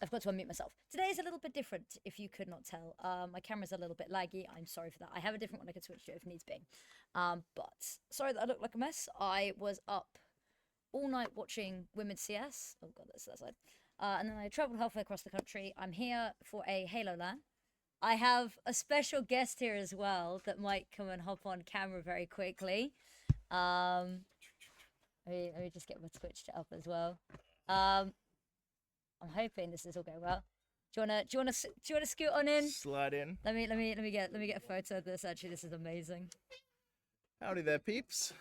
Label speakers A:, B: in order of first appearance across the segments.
A: I've got to unmute myself. Today is a little bit different, if you could not tell. My camera's a little bit laggy. I'm sorry for that. I have a different one I could switch to if needs be. But sorry that I look like a mess. I was up all night watching Women's CS. Oh god, that's that side. And then I traveled halfway across the country. I'm here for a Halo LAN. I have a special guest here as well that might come and hop on camera very quickly. Let me just get my Twitch up as well. I'm hoping this is all going well. Do you wanna scoot on in?
B: Slide in.
A: Let me get a photo of this. Actually, this is amazing.
B: Howdy there, peeps.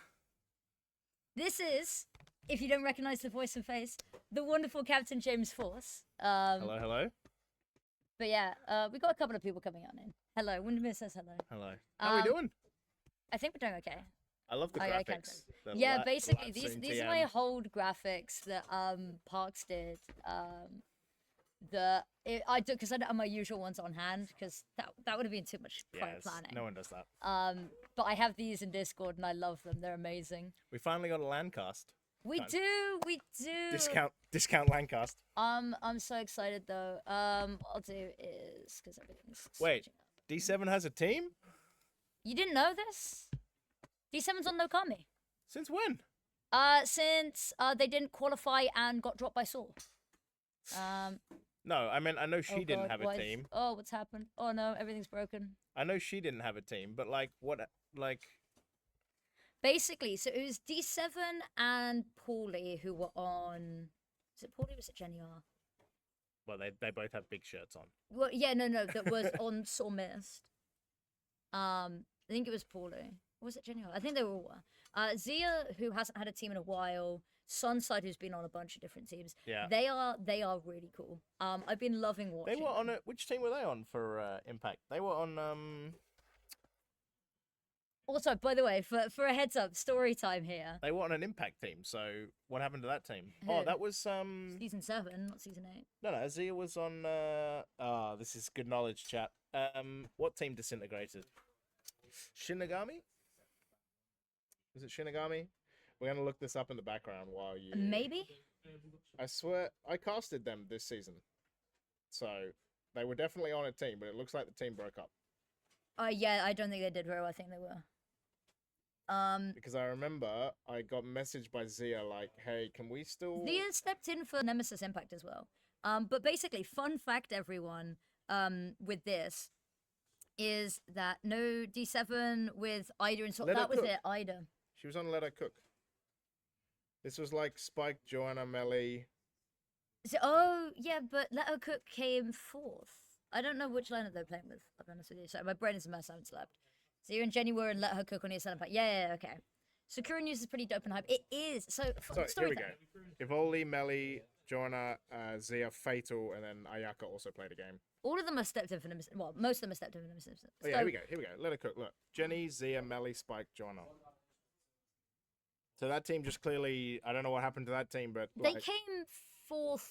A: This is, if you don't recognize the voice and face, the wonderful Captain James Force.
B: Hello, hello.
A: But yeah, we got a couple of people coming on in. Hello, Windmere says hello.
B: Hello. How are we doing?
A: I think we're doing okay.
B: I love the graphics.
A: Yeah, basically these are my hold graphics that Parks did. I took because I don't have my usual ones on hand because that would have been too much prior planning.
B: No one does that.
A: But I have these in Discord and I love them. They're amazing.
B: We finally got a LAN cast.
A: We do.
B: Discount LAN cast.
A: I'm so excited though. What I'll do is because everything's
B: Wait, D7 has a team?
A: You didn't know this? D7's on NoKami.
B: Since when?
A: Since they didn't qualify and got dropped by Saul.
B: No, I mean I know she didn't have a team.
A: Oh, what's happened? Oh no, everything's broken.
B: I know she didn't have a team, but like what
A: Basically, so it was D7 and Paulie who were on. Was it Paulie or was it Jenny R?
B: Well, they both have big shirts on.
A: Well, yeah, no, that was on Saw Mist. I think it was Paulie. Or was it Jenny R? I think they were all. Zia, who hasn't had a team in a while. Sunside, who's been on a bunch of different teams.
B: Yeah.
A: They are really cool. I've been loving watching.
B: They were on which team were they on for Impact? They were on
A: Also, by the way, for a heads up, story time here.
B: They were on an Impact team. So what happened to that team?
A: Who?
B: Oh, that was
A: Season 7, not Season 8.
B: No, Zia was on this is good knowledge, chat. What team disintegrated? Shinigami? Was it Shinigami? We're gonna look this up in the background while you.
A: Maybe.
B: I swear, I casted them this season, so they were definitely on a team, but it looks like the team broke up.
A: Yeah, I don't think they did very well. I think they were.
B: Because I remember I got messaged by Zia like, "Hey, can we still?"
A: Zia stepped in for Nemesis Impact as well. But basically, fun fact, everyone, with this, is that no D7 with Ida and so that was it, Ida.
B: She was on Let Her Cook. This was like Spike, Joanna, Melly.
A: Oh, yeah, but Let Her Cook came fourth. I don't know which lineup they're playing with, I'll be honest with you. Sorry, my brain is a mess, I haven't slept. So you and Jenny were and Let Her Cook on your setup. Yeah, okay. Sakura News is pretty dope and hype. It is. So
B: here we go. Ivoli, Melly, Joanna, Zia, Fatal, and then Ayaka also played a game.
A: All of them are stepped in for Nemesis. Well, most of them are stepped in for Nemesis.
B: Oh, yeah, here we go. Let Her Cook. Look. Jenny, Zia, Melly, Spike, Joanna. So that team just clearly, I don't know what happened to that team, but
A: they came fourth.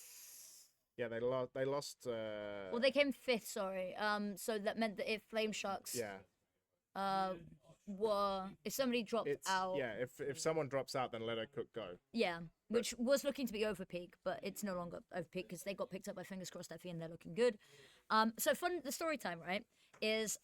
B: Yeah, they lost.
A: Well, they came fifth. Sorry. So that meant that if Flame Sharks.
B: Yeah.
A: If somebody dropped out.
B: Yeah, if someone drops out, then Let Her Cook go.
A: Yeah, which was looking to be over peak, but it's no longer over peak because they got picked up by Fingers Crossed Effie and they're looking good. So the story time, right, is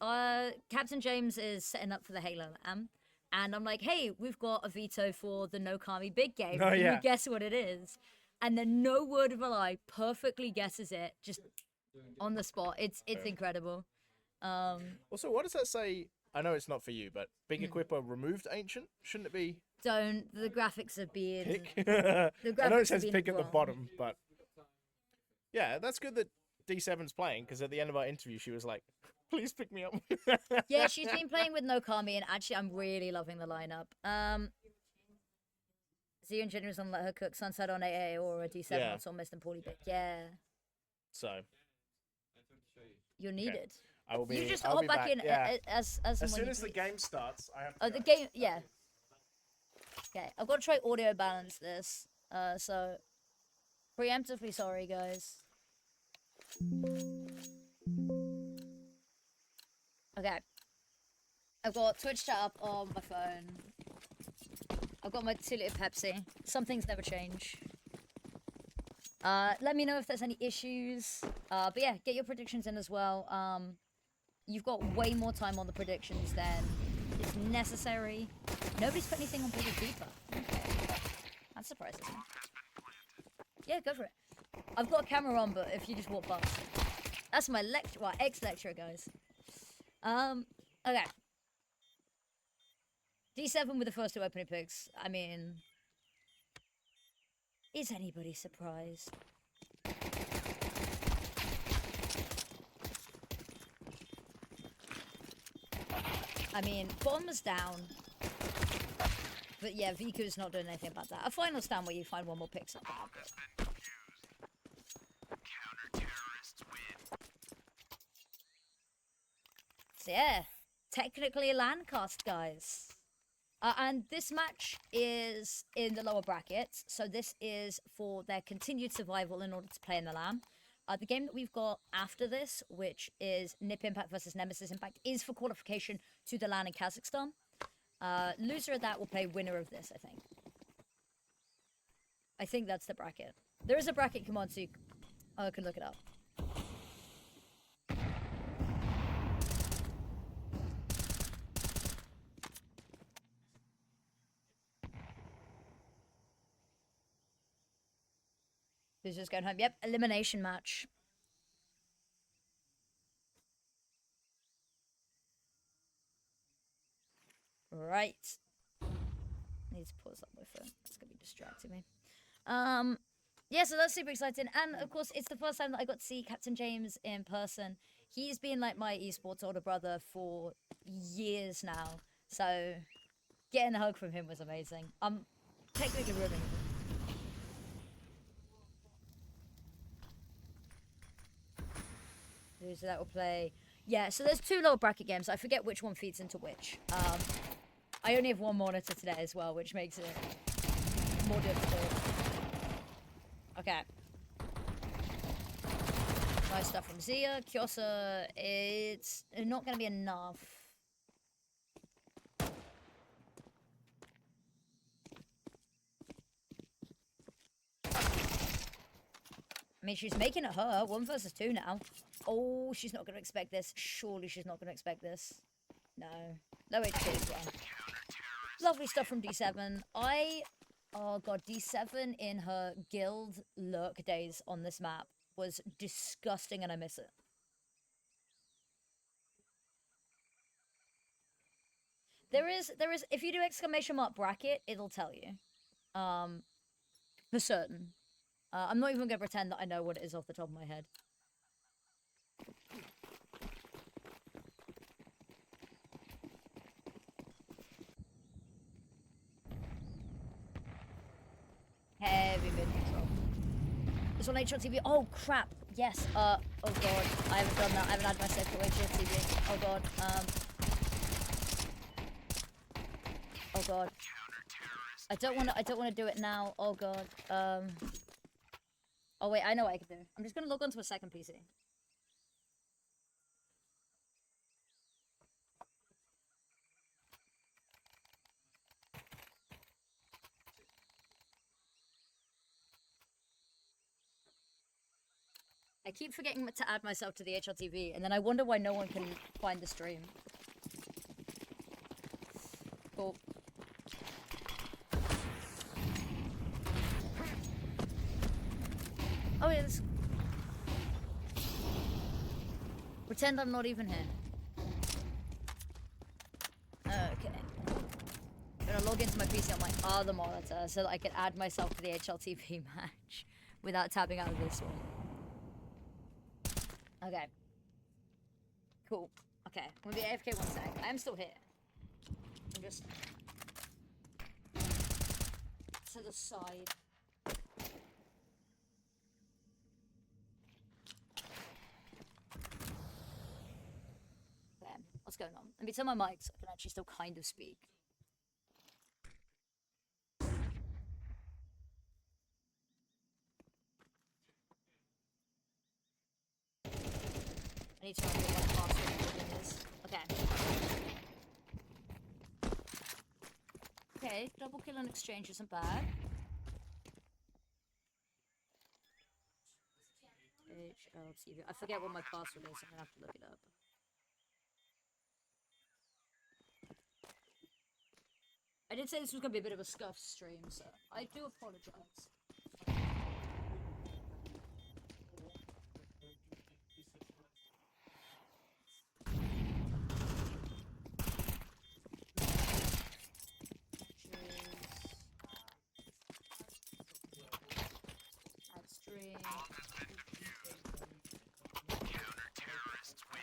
A: Captain James is setting up for the Halo LAN. And I'm like, hey, we've got a veto for the NoKami big game.
B: Oh, yeah.
A: Can you guess what it is? And then no word of a lie, perfectly guesses it, just on the spot. It's incredible.
B: Also, what does that say? I know it's not for you, but BIG Equipa removed Ancient? Shouldn't it be?
A: Don't. The graphics are being...
B: Pick? I know it says pick at the bottom, but... Yeah, that's good that D7's playing, because at the end of our interview, she was like, please pick me up.
A: Yeah, she's been playing with NoKami, and actually, I'm really loving the lineup. Zia and Jenny was on Let Her Cook, Sunset on AA, or a D7 on Soul Mist and Paulie Pick. Yeah.
B: So.
A: You're needed.
B: Okay. I will be.
A: You just
B: I'll
A: hop
B: be
A: back in
B: yeah.
A: as
B: soon as the game starts, I have to.
A: Oh, the game, yeah. Okay, I've got to try audio balance this. So preemptively sorry, guys. Okay. I've got Twitch chat up on my phone. I've got my 2 litre Pepsi. Some things never change. Let me know if there's any issues. But yeah, get your predictions in as well. You've got way more time on the predictions than is necessary. Nobody's put anything on BIG Equipa. Okay. That surprises me. Yeah, go for it. I've got a camera on, but if you just walk past. That's my lecture, well, ex-lecturer, guys. Okay. D7 with the first 2 opening picks. I mean, is anybody surprised? I mean, bomb was down. But yeah, Viku's not doing anything about that. A final stand where you find 1 more pick's not bad. So yeah, technically a land cast, guys. And this match is in the lower brackets, so this is for their continued survival in order to play in the LAN. The game that we've got after this, which is Nip Impact versus Nemesis Impact, is for qualification to the LAN in Kazakhstan. Loser of that will play winner of this, I think. I think that's the bracket. There is a bracket, come on, so you can look it up. Who's just going home? Yep, elimination match. Right. Need to pause up my phone. That's gonna be distracting me. Yeah, so that's super exciting. And of course, it's the first time that I got to see Captain James in person. He's been like my esports older brother for years now. So getting a hug from him was amazing. I'm technically ruining it. So that will play. Yeah, so there's 2 lower bracket games. I forget which one feeds into which. I only have 1 monitor today as well, which makes it more difficult. Okay. Nice stuff from Zia. Kyosa, it's not going to be enough. I mean, she's making it her. 1 versus 2 now. Oh, she's not going to expect this. Surely she's not going to expect this. No. Low HP as well. Lovely stuff from D7. Oh god, D7 in her guild lurk days on this map was disgusting and I miss it. There is, if you do exclamation mark bracket, it'll tell you. For certain. I'm not even going to pretend that I know what it is off the top of my head. Heavy mid control. It's on HLTV. Oh crap. Yes. Oh god. I haven't done that. I haven't had my set to HLTV. Oh god. Oh god. I don't wanna do it now. Oh god. Oh wait, I know what I can do. I'm just gonna log onto a second PC. I keep forgetting to add myself to the HLTV, and then I wonder why no one can find the stream. Cool. Oh yeah, this... Pretend I'm not even here. Okay. I'm gonna log into my PC on my other monitor so that I can add myself to the HLTV match without tapping out of this one. Okay. Cool. Okay, I'm gonna be AFK 1 sec. I am still here. I'm just... to the side. Okay, what's going on? Let me turn my mic so I can actually still kind of speak. I need to remember what my password is. Okay. Okay, double kill and exchange isn't bad. HLTV. I forget what my password is. I'm gonna have to look it up. I did say this was gonna be a bit of a scuff stream, so I do apologize. Stream.
C: Counter-terrorists win.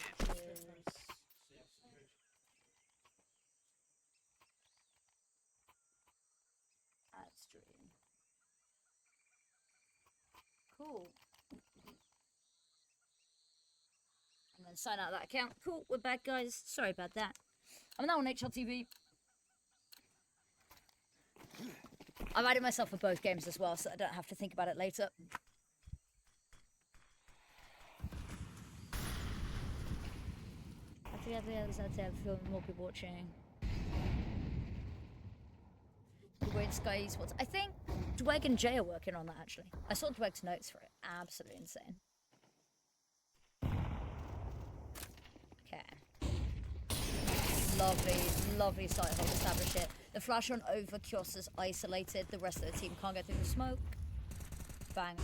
A: Add stream. Cool. And then sign out that account. Cool, we're back, guys. Sorry about that. I'm now on HLTV. I've added myself for both games as well, so I don't have to think about it later. I forget the other side to have more people watching. Great Sky Esports. I think Dweg and Jay are working on that, actually. I saw Dweg's notes for it. Absolutely insane. Okay. Lovely, lovely site hold established it. The flash on over Kios is isolated. The rest of the team can't get through the smoke. Bang.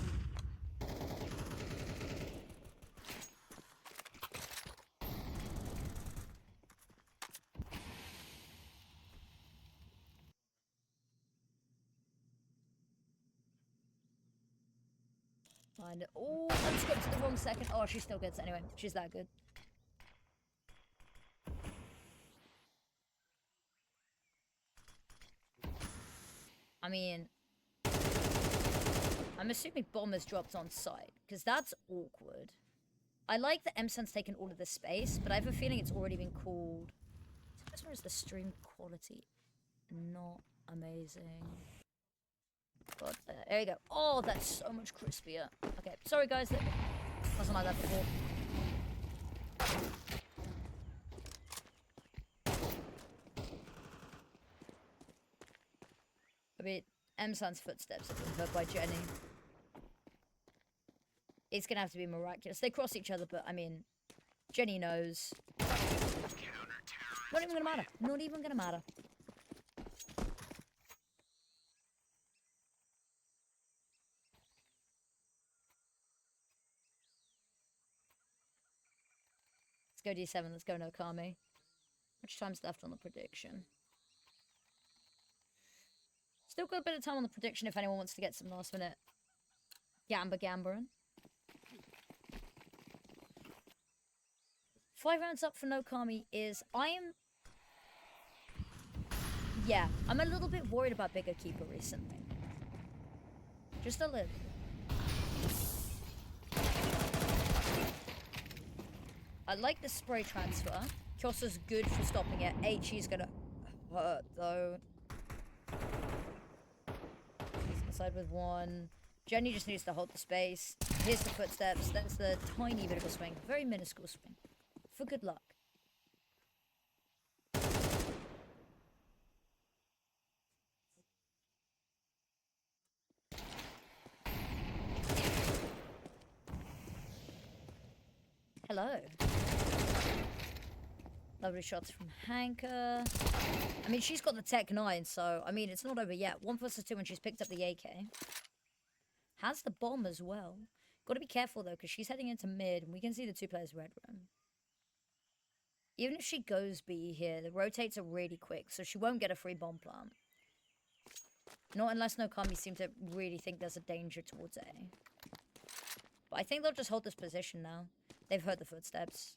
A: Find it. Oh, unscripted the wrong second. Oh, she still gets it anyway. She's that good. I mean, I'm assuming bombers dropped on site, because that's awkward. I like that M-Sun's taken all of this space, but I have a feeling it's already been called. Where is the stream quality? Not amazing. But there you go. Oh, that's so much crispier. Okay, sorry guys, that wasn't like that before. I mean, M-Sun's footsteps have been heard by Jenny. It's gonna have to be miraculous. They cross each other, but I mean, Jenny knows. Not even gonna matter. Not even gonna matter. Let's go D7, let's go NoKami. Much time's left on the prediction? Still got a bit of time on the prediction if anyone wants to get some last minute gambering. 5 rounds up for NoKami is... Yeah, I'm a little bit worried about BIG Equipa recently. Just a little. I like the spray transfer. Kyosa's good for stopping it. HE's gonna hurt though. He's inside with one. Jenny just needs to hold the space. Here's the footsteps. That's the tiny bit of a swing. Very minuscule swing. For good luck. Hello. Lovely shots from Hanker. I mean, she's got the Tech 9, so, I mean, it's not over yet. 1 versus 2 when she's picked up the AK. Has the bomb as well. Got to be careful, though, because she's heading into mid, and we can see the 2 players red room. Even if she goes B here, the rotates are really quick, so she won't get a free bomb plant. Not unless NoKami seem to really think there's a danger towards A. But I think they'll just hold this position now. They've heard the footsteps.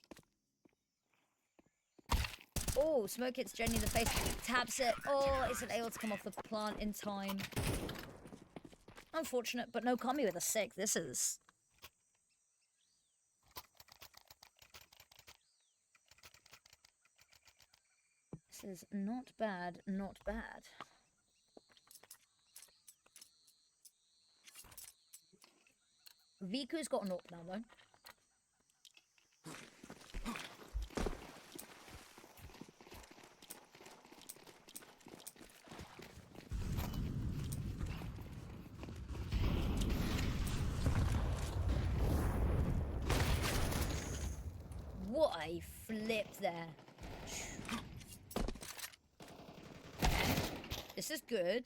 A: Oh, smoke hits Jenny in the face. Taps it. Oh, isn't able to come off the plant in time. Unfortunate, but NoKami with a 6. This is... This is not bad, not bad. Viku's got an up now, though. he flipped there. This is good.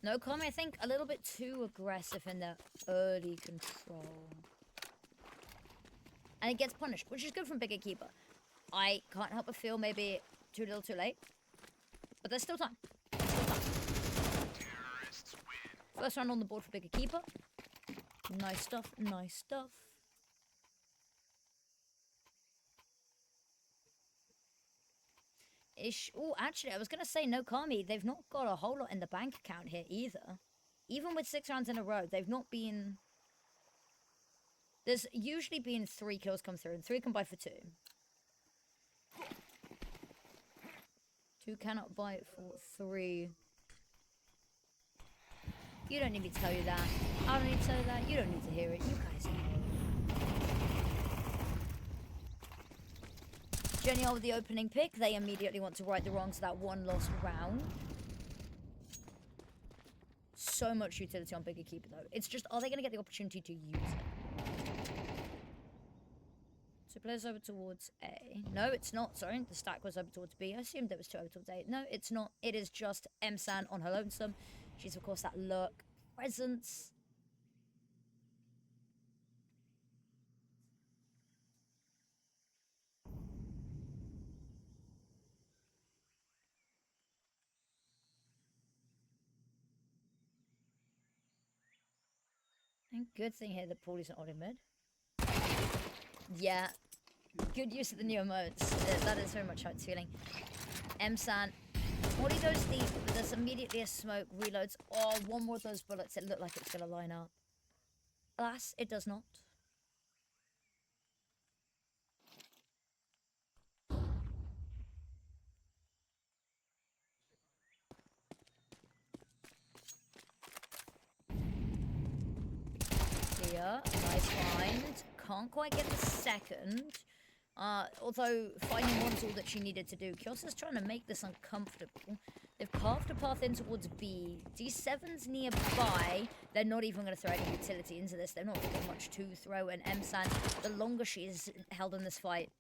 A: NoKami, I think, a little bit too aggressive in their early control. And it gets punished, which is good from BIG Equipa. I can't help but feel maybe too little too late. But there's still time. First round on the board for BIG Equipa. Nice stuff, nice stuff. Oh, actually, I was going to say NoKami, they've not got a whole lot in the bank account here either. Even with 6 rounds in a row, they've not been... There's usually been 3 kills come through, and 3 can buy for 2. 2 cannot buy it for 3. You don't need me to tell you that. I don't need to tell you that. You don't need to hear it. You guys know. Genial with the opening pick. They immediately want to right the wrongs of that one lost round. So much utility on BIG Equipa though. It's just, are they going to get the opportunity to use it? So players over towards A. No, it's not. Sorry, the stack was over towards B. I assumed there was 2 over towards A. No, it's not. It is just M-San on her lonesome. She's, of course, that lurk presence. And good thing here that Paulie's not on in mid. Yeah. Good use of the new emotes. That is very much how it's feeling. M-San. Paulie goes deep, but there's immediately a smoke, reloads. Oh, one more of those bullets. It looked like it's going to line up. Alas, it does not. Here, nice find. Can't quite get the second. Although finding one's all that she needed to do. Kyosa's trying to make this uncomfortable. They've carved a path in towards B. D7's nearby. They're not even going to throw any utility into this. They're not really much to throw. And M-San, the longer she's held in this fight,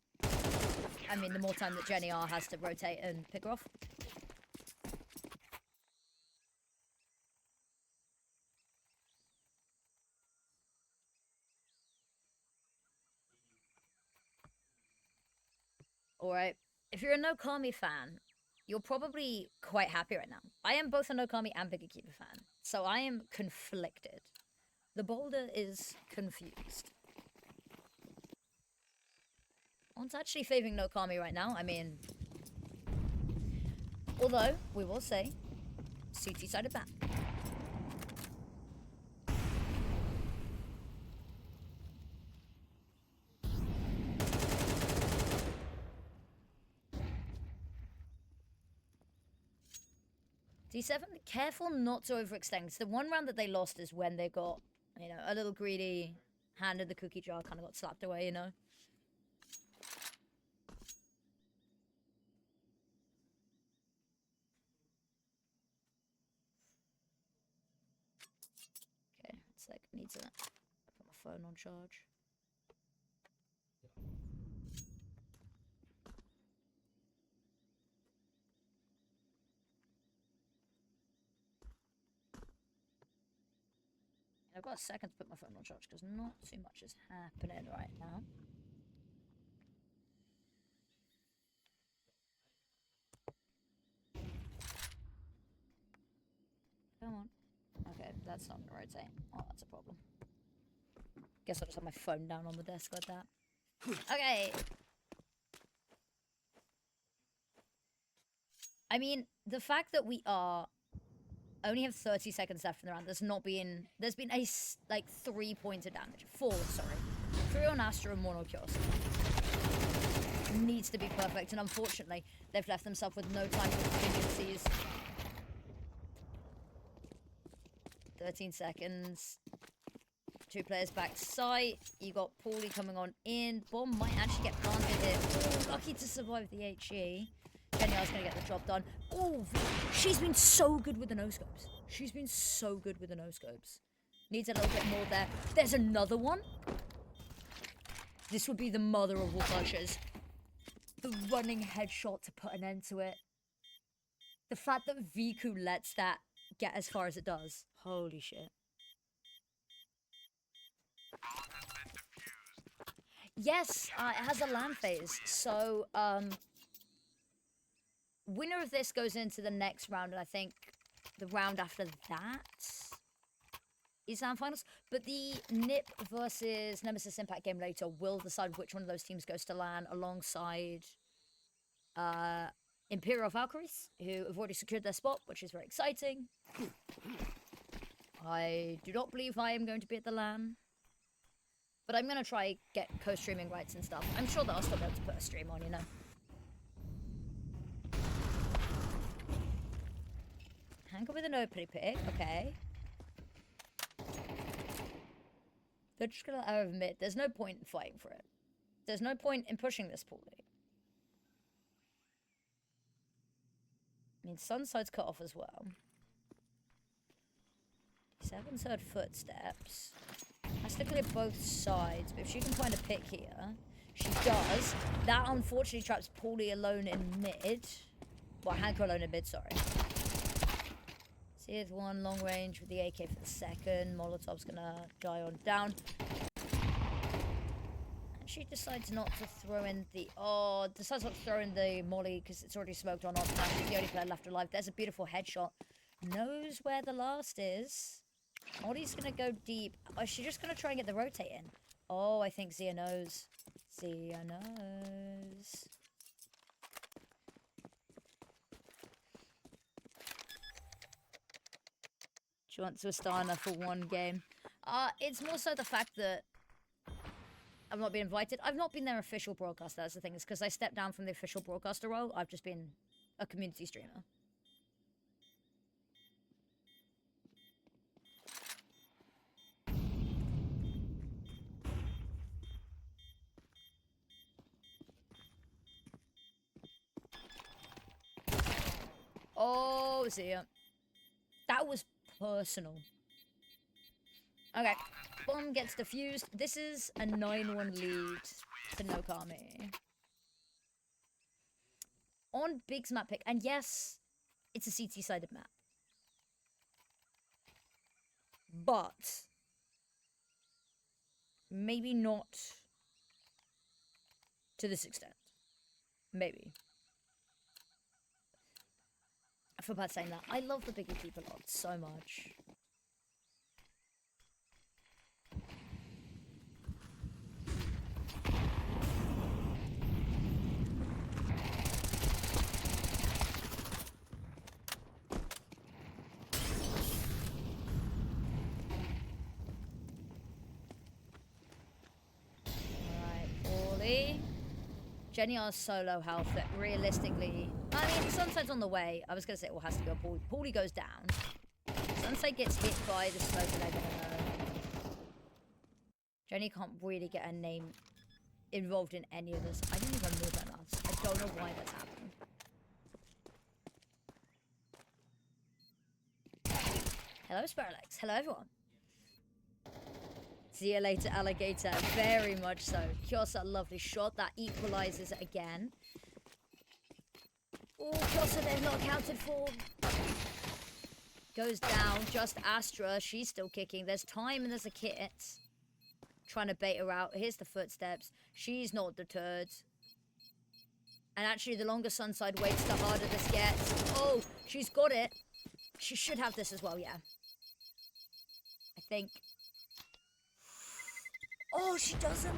A: I mean, the more time that Jenny R has to rotate and pick her off. Alright, if you're a NoKami fan, you're probably quite happy right now. I am both a NoKami and BIG Equipa fan, so I am conflicted. The boulder is confused. One's actually favoring NoKami right now. I mean, although, we will say, CT sided back. D7, careful not to overextend. 'Cause the one round that they lost is when they got, you know, a little greedy, handed the cookie jar, kind of got slapped away, you know. Okay, it's like, need to put my phone on charge. I've got a second to put my phone on charge because not too much is happening right now. Come on. Okay, that's not gonna rotate. Oh, that's a problem. Guess I'll just have my phone down on the desk like that. Okay. I mean, the fact that we only have 30 seconds left in the round. There's been a, like, 3 points of damage. 4, sorry. 3 on Astra and 1 on Kyosa. Needs to be perfect, and unfortunately, they've left themselves with no time for contingencies. 13 seconds. 2 players back to site. You got Paulie coming on in. Bomb might actually get planted here. Oh, lucky to survive the HE. Genial's gonna get the job done. Oh, she's been so good with the no-scopes. She's been so good with the no-scopes. Needs a little bit more there. There's another one. This would be the mother of all flushes. The running headshot to put an end to it. The fact that Viku lets that get as far as it does. Holy shit. Yes, it has a land phase. So, winner of this goes into the next round, and I think the round after that is land finals. But the NIP versus Nemesis Impact game later will decide which one of those teams goes to LAN alongside Imperial Valkyries, who have already secured their spot, which is very exciting. I do not believe I am going to be at the LAN, but I'm going to try get co-streaming rights and stuff. I'm sure that I'll still be able to put a stream on, you know. Hanker with an opening pick, okay. They're just gonna admit there's no point in fighting for it. There's no point in pushing this poorly. I mean, Sunside's cut off as well. 7's heard footsteps. Has to clear both sides, but if she can find a pick here, she does. That unfortunately traps Paulie alone in mid. Well, Hanker alone in mid, sorry. Here's one long range with the AK for the second. Molotov's gonna die on down. And she decides not to throw in the... Oh, decides not to throw in the molly because it's already smoked on off. Now she's the only player left alive. There's a beautiful headshot. Knows where the last is. Molly's gonna go deep. Oh, is she just gonna try and get the rotate in? Oh, I think Zia knows. Zia knows. She wants to Astana for one game. It's more so the fact that I've not been invited. I've not been their official broadcaster, that's the thing. It's because I stepped down from the official broadcaster role. I've just been a community streamer. Oh, Zia. That was personal. Okay, bomb gets defused. This is a 9-1 lead to NoKami. On Big's map pick, and yes, it's a CT-sided map. But maybe not to this extent. Maybe. I feel bad saying that. I love the BIG Equipa lot so much. Alright, Paulie. Jenny are solo health that realistically... I mean, Sunside's on the way. I was going to say it all has to go. Paulie goes down. Sunside gets hit by the smoke and they're going to know. Jenny can't really get her name involved in any of this. I didn't even move that mouse. I don't know why that's happened. Hello, Sparalex. Hello, everyone. See you later, alligator. Very much so. Kyosa, lovely shot. That equalizes it again. Oh, Kyosa, they're not accounted for. Goes down. Just Astra. She's still kicking. There's time and there's a kit. Trying to bait her out. Here's the footsteps. She's not deterred. And actually, the longer Sunside waits, the harder this gets. Oh, she's got it. She should have this as well, yeah. I think. Oh, she doesn't.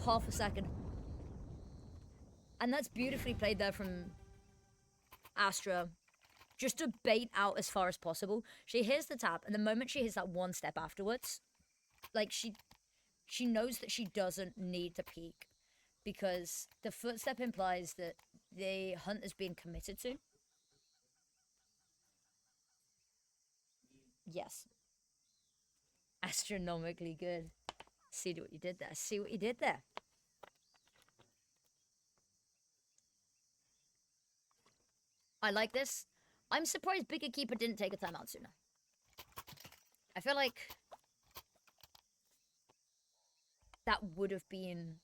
A: Half a second. And that's beautifully played there from Astra. Just to bait out as far as possible. She hears the tap, and the moment she hears that one step afterwards, like, she knows that she doesn't need to peek. Because the footstep implies that the hunt is being committed to. Yes. Astronomically good. See what you did there. See what you did there. I like this. I'm surprised BIG Equipa didn't take a timeout sooner. I feel like that would have been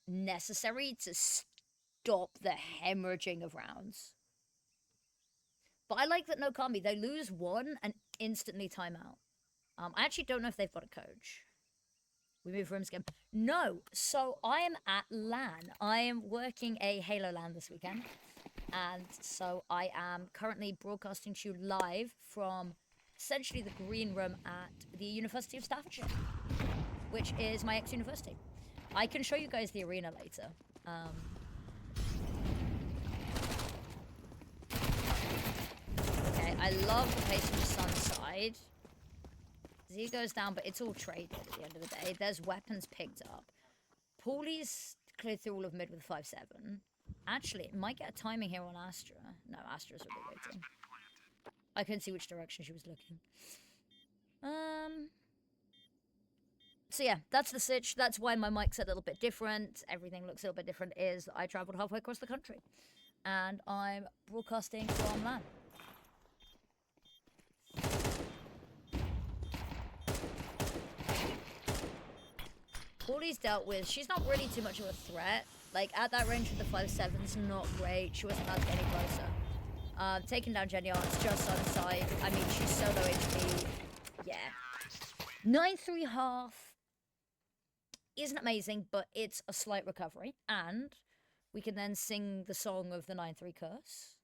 A: necessary to stop the hemorrhaging of rounds. But I like that NoKami, they lose one and instantly time out. I actually don't know if they've got a coach. We move rooms again. No, so I am at LAN. I am working a Halo LAN this weekend. And so I am currently broadcasting to you live from essentially the green room at the University of Staffordshire, which is my ex-university. I can show you guys the arena later. Okay, I love the pace from the sun side. Z goes down, but it's all traded at the end of the day. There's weapons picked up. Paulie's cleared through all of mid with 5-7. Actually, it might get a timing here on Astra. No, Astra's really waiting. I couldn't see which direction she was looking. So yeah, that's the sitch. That's why my mic's a little bit different. Everything looks a little bit different. Is I traveled halfway across the country. And I'm broadcasting from LAN. Paulie's dealt with, she's not really too much of a threat. Like, at that range with the 5-7's not great. She wasn't allowed to get any closer. Taking down Jenny Arts just on side. I mean, she's so low HP. Yeah. 9-3 half isn't amazing, but it's a slight recovery. And we can then sing the song of the 9-3 curse.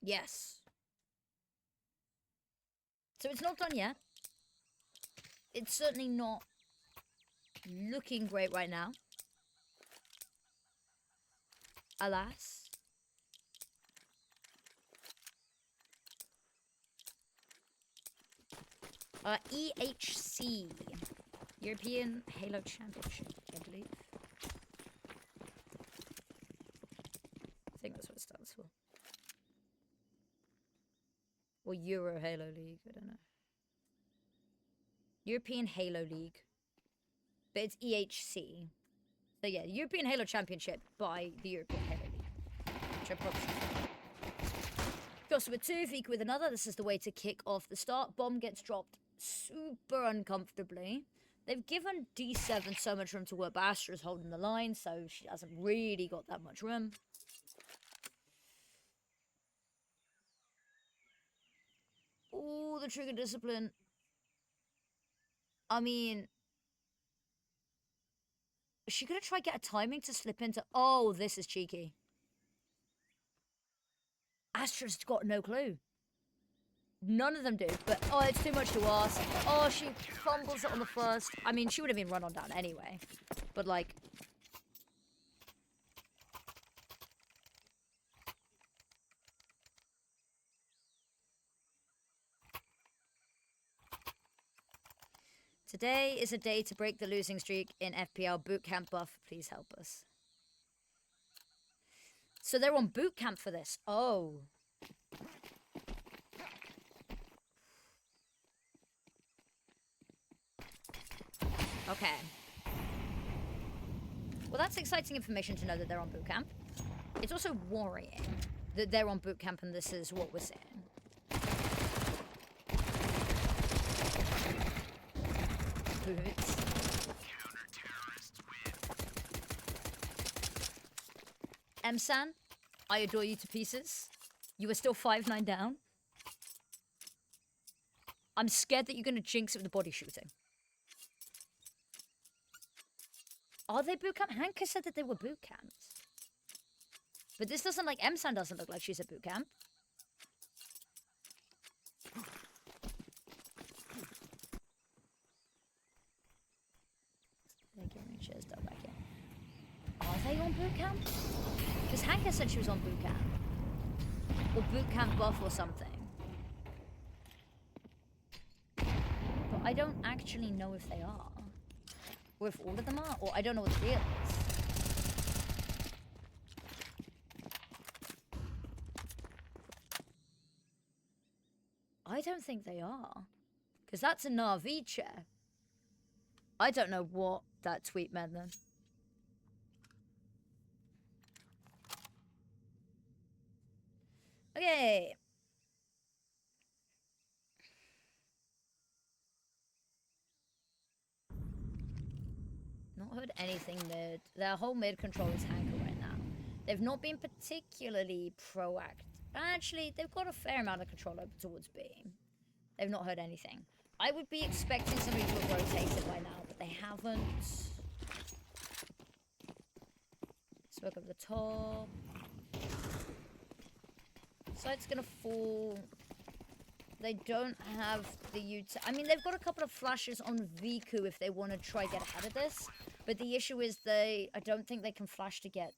A: Yes. So it's not done yet. It's certainly not looking great right now. Alas. EHC. European Halo Championship, I believe. I think that's what it stands for. Or Euro Halo League, I don't know. European Halo League. But it's EHC. So yeah, European Halo Championship by the European Halo League. Which I probably should. Goes with 2, Vika with another. This is the way to kick off the start. Bomb gets dropped super uncomfortably. They've given D7 so much room to work, but Astra's holding the line, so she hasn't really got that much room. Oh, the trigger discipline. I mean, is she gonna try get a timing to slip into? Oh, this is cheeky. Astra's got no clue. None of them do, but oh, it's too much to ask. Oh, she fumbles it on the first. I mean, she would have been run on down anyway, but like. Today is a day to break the losing streak in FPL bootcamp buff. Please help us. So they're on bootcamp for this. Oh. Okay. Well, that's exciting information to know that they're on bootcamp. It's also worrying that they're on bootcamp and this is what we're seeing. Boots. M-San, I adore you to pieces. You are still 5-9 down. I'm scared that you're going to jinx it with the body shooting. Are they bootcamp? Hanka said that they were bootcamps. But this doesn't like... M-San doesn't look like she's at bootcamp. They're giving me chairs down back here. Are they on bootcamp? Because Hanka said she was on bootcamp. Or bootcamp buff or something. But I don't actually know if they are. Or if all of them are. Or I don't know what the deal is. I don't think they are. Because that's a Na'vi chair. I don't know what that tweet meant then. Okay. heard anything mid. Their whole mid control is Hanker right now. They've not been particularly proactive. Actually, they've got a fair amount of control over towards B. They've not heard anything. I would be expecting somebody to have rotated by now, but they haven't. Smoke up the top. Site's gonna fall. They don't have the I mean, they've got a couple of flashes on Viku if they want to try get ahead of this. But the issue is I don't think they can flash to get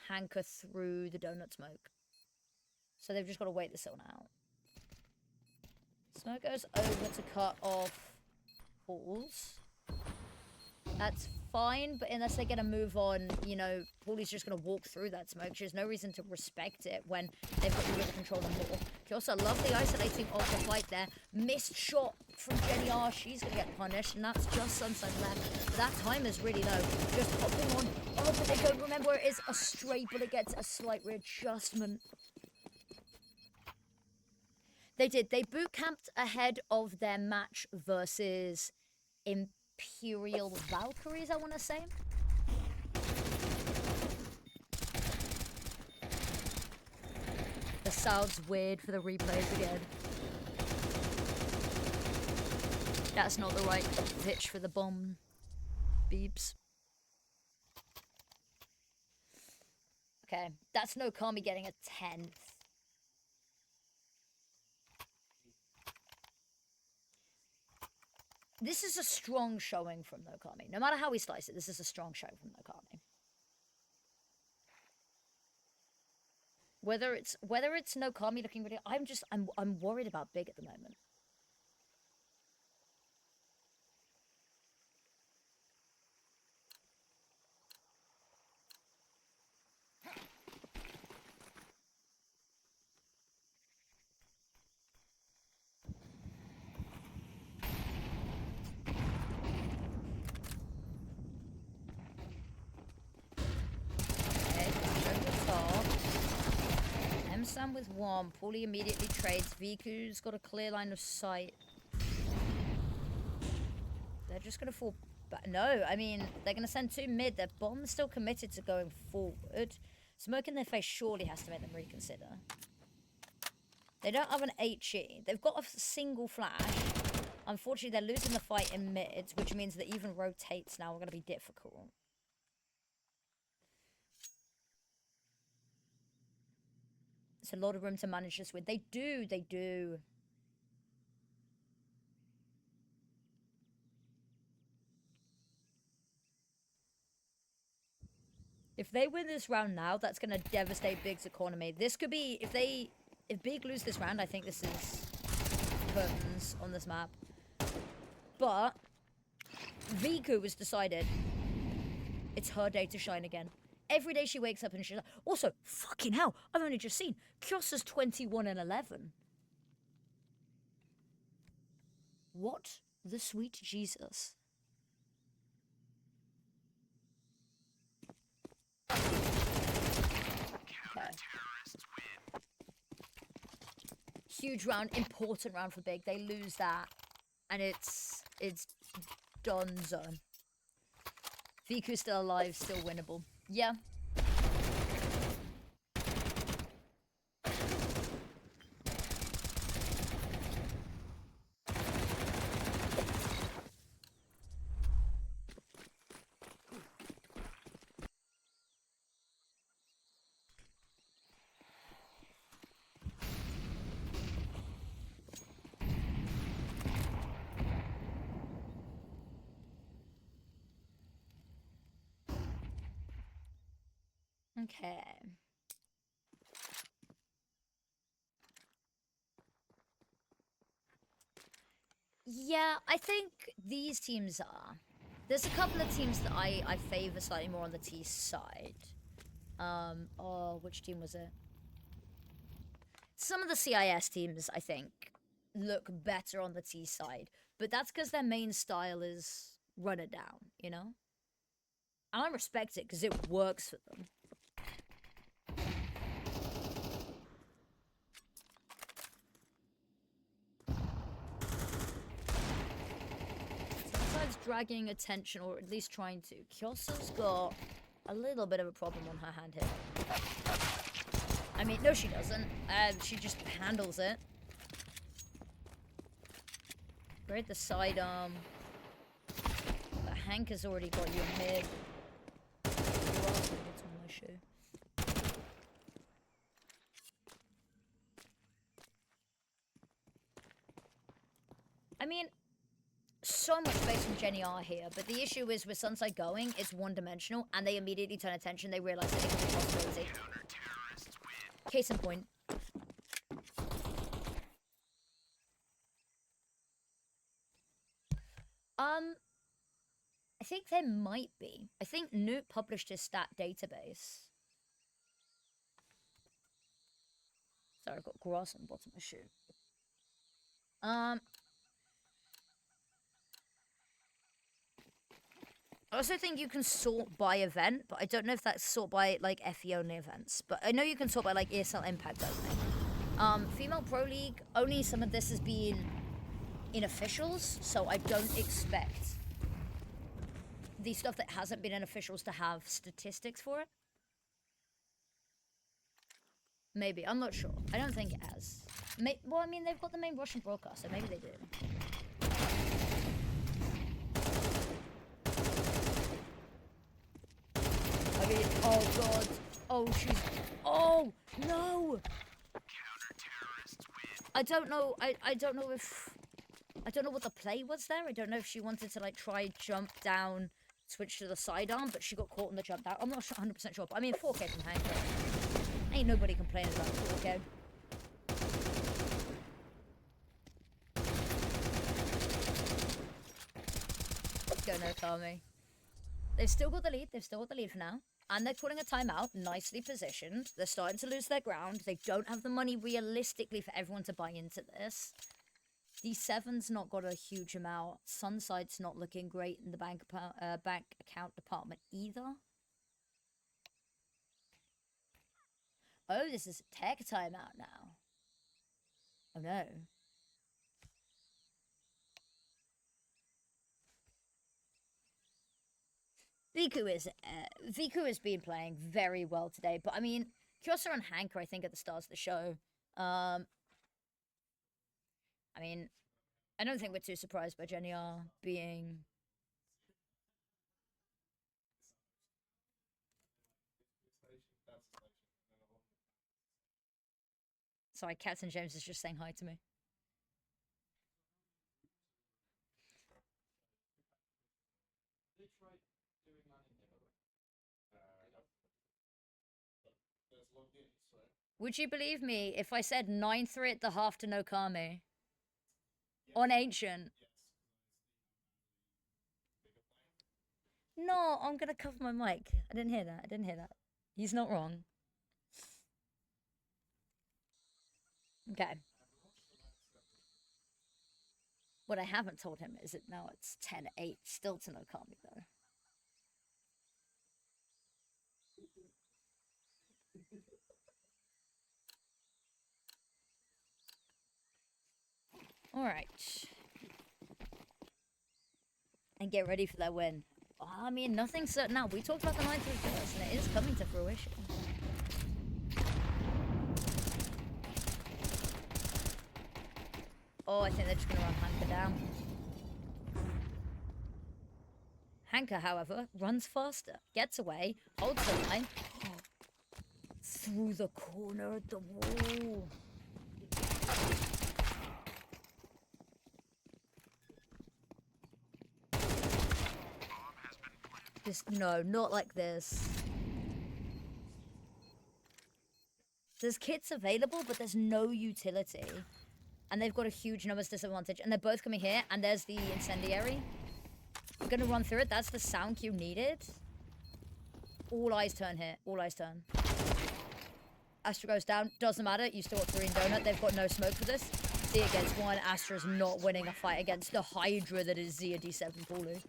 A: Hanker through the donut smoke. So they've just got to wait this one out. Smoke goes over to cut off Pauls. That's fine, but unless they get a move on, you know, Paulie's just going to walk through that smoke. There's no reason to respect it when they've got the river control on more. Kyosa, lovely isolating of the fight there. Missed shot from Jenny R. She's going to get punished, and that's just Sunset left. But that time is really low. Just popping on. Oh, but they don't remember where it is. A stray bullet gets a slight readjustment. They did. They boot camped ahead of their match versus Imperial Valkyries, I want to say. This sounds weird for the replays again. That's not the right pitch for the bomb. Beeps. Okay, that's NoKami getting a 10th. This is a strong showing from NoKami. No matter how we slice it, this is a strong showing from NoKami. Whether it's NoKami looking really, I'm worried about Big at the moment. Sam with one. Paulie immediately trades. Viku's got a clear line of sight. They're just going to fall back. No, I mean, they're going to send two mid. Their bomb's still committed to going forward. Smoke in their face surely has to make them reconsider. They don't have an HE. They've got a single flash. Unfortunately, they're losing the fight in mid, which means that even rotates now are going to be difficult. It's a lot of room to manage this with. They do. If they win this round now, that's going to devastate Big's economy. This could be, if Big lose this round, I think this is curtains on this map. But Viku has decided it's her day to shine again. Every day she wakes up and she's like, also, fucking hell, I've only just seen Kyosa's 21 and 11. What the sweet Jesus? Okay. Huge round, important round for Big. They lose that, and it's donezo. Viku's still alive, still winnable. Yeah. Okay. Yeah, I think these teams are. There's a couple of teams that I favor slightly more on the T side. Oh, which team was it? Some of the CIS teams, I think, look better on the T side. But that's because their main style is run it down, you know? And I respect it because it works for them. dragging attention, or at least trying to. Kyosa's got a little bit of a problem on her hand here. I mean, no, she doesn't. She just handles it. Great, the sidearm. But Hank has already got you mid. It's on my shoe. I mean, so much space from Jenny R here, but the issue is with Sunside going, it's one-dimensional, and they immediately turn attention. They realize that it can be a possibility. Case in point. I think there might be. I think Newt published his stat database. Sorry, I've got grass on the bottom of my shoe. I also think you can sort by event, but I don't know if that's sort by, like, FE only events. But I know you can sort by, like, ESL Impact only. Female Pro League, only some of this has been in officials, so I don't expect the stuff that hasn't been in officials to have statistics for it. Maybe, I'm not sure. I don't think it has. Well, I mean, they've got the main Russian broadcast, so maybe they do. I mean, oh god. Oh, she's... Oh, no! I don't know, I don't know if... I don't know what the play was there. I don't know if she wanted to, like, try jump down, switch to the sidearm, but she got caught in the jump down. I'm not 100% sure, but I mean, 4K from Hank. Ain't nobody complaining about 4K. Let's go, NoKami. They've still got the lead. They've still got the lead for now. And they're calling a timeout. Nicely positioned. They're starting to lose their ground. They don't have the money realistically for everyone to buy into this. D7's not got a huge amount. Sunside's not looking great in the bank account department either. Oh, this is a tech timeout now. Oh no. Viku has been playing very well today, but I mean, Kyosa and Hank are, I think, at the stars of the show. I mean, I don't think we're too surprised by Jenny R being... Sorry, Captain James is just saying hi to me. Would you believe me if I said 9-3 at the half to NoKami? On Ancient? No, I'm gonna cover my mic. I didn't hear that. I didn't hear that. He's not wrong. Okay. What I haven't told him is that now it's 10-8, still to NoKami though. Alright. And get ready for that win. Oh, I mean, nothing's certain now. We talked about the 9-3 first, and it is coming to fruition. Oh, I think they're just going to run Hanka down. Hanka, however, runs faster, gets away, holds the line. Oh, through the corner of the wall. Just, no, not like this. There's kits available, but there's no utility. And they've got a huge numbers disadvantage. And they're both coming here, and there's the incendiary. I'm gonna run through it. That's the sound cue needed. All eyes turn here. All eyes turn. Astra goes down. Doesn't matter. You still got 3 in Donut. They've got no smoke for this. Z against 1. Astra's not winning a fight against the Hydra that is Zia D7 Paulu.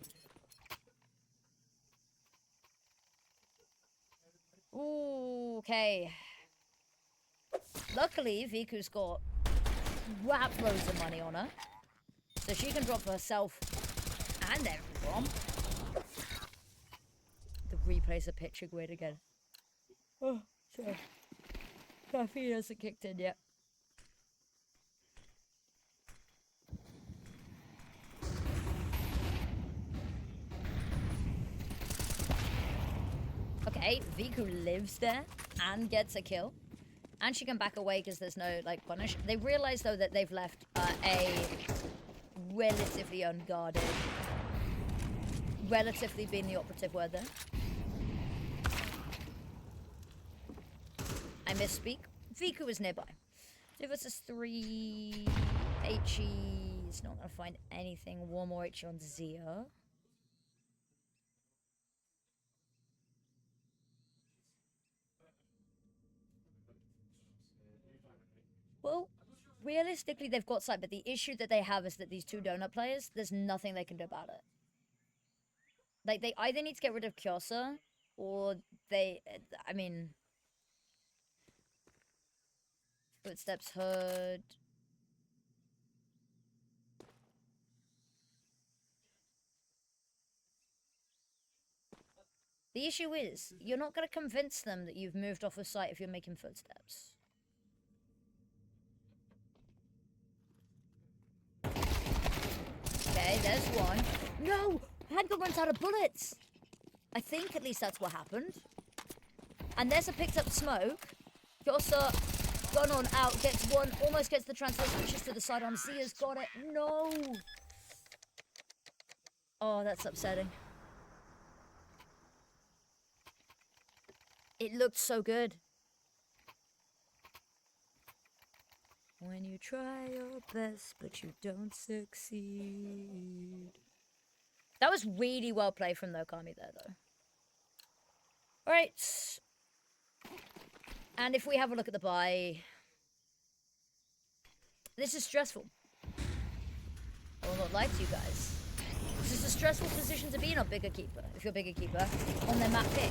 A: Ooh, okay. Luckily, Viku's got crap loads of money on her. So she can drop herself And everyone. The replays are picturing weird again. Oh, sorry. Caffeine hasn't kicked in yet. Okay, Viku lives there and gets a kill. And she can back away because there's no, like, punish. They realize, though, that they've left a relatively unguarded... Relatively being the operative word there. I misspeak. Viku is nearby. 2 versus 3... HE is not going to find anything. 1 more HE on Zia. Well, realistically, they've got sight, but the issue that they have is that these 2 donut players, there's nothing they can do about it. Like, they either need to get rid of Kyosa, or they... I mean... Footsteps heard... The issue is, you're not going to convince them that you've moved off of site if you're making footsteps. Okay, there's one. No! Handgun runs out of bullets! I think at least that's what happened. And there's a picked up smoke. Kyosa, gun on out, gets one, almost gets the transfer, switches to the side on. Zia's got it. No! Oh, that's upsetting. It looked so good. When you try your best, but you don't succeed. That was really well played from NoKami there, though. Alright. And if we have a look at the buy... This is stressful. I will not lie to you guys. This is a stressful position to be in on BIG Equipa, if you're BIG Equipa, on their map pick.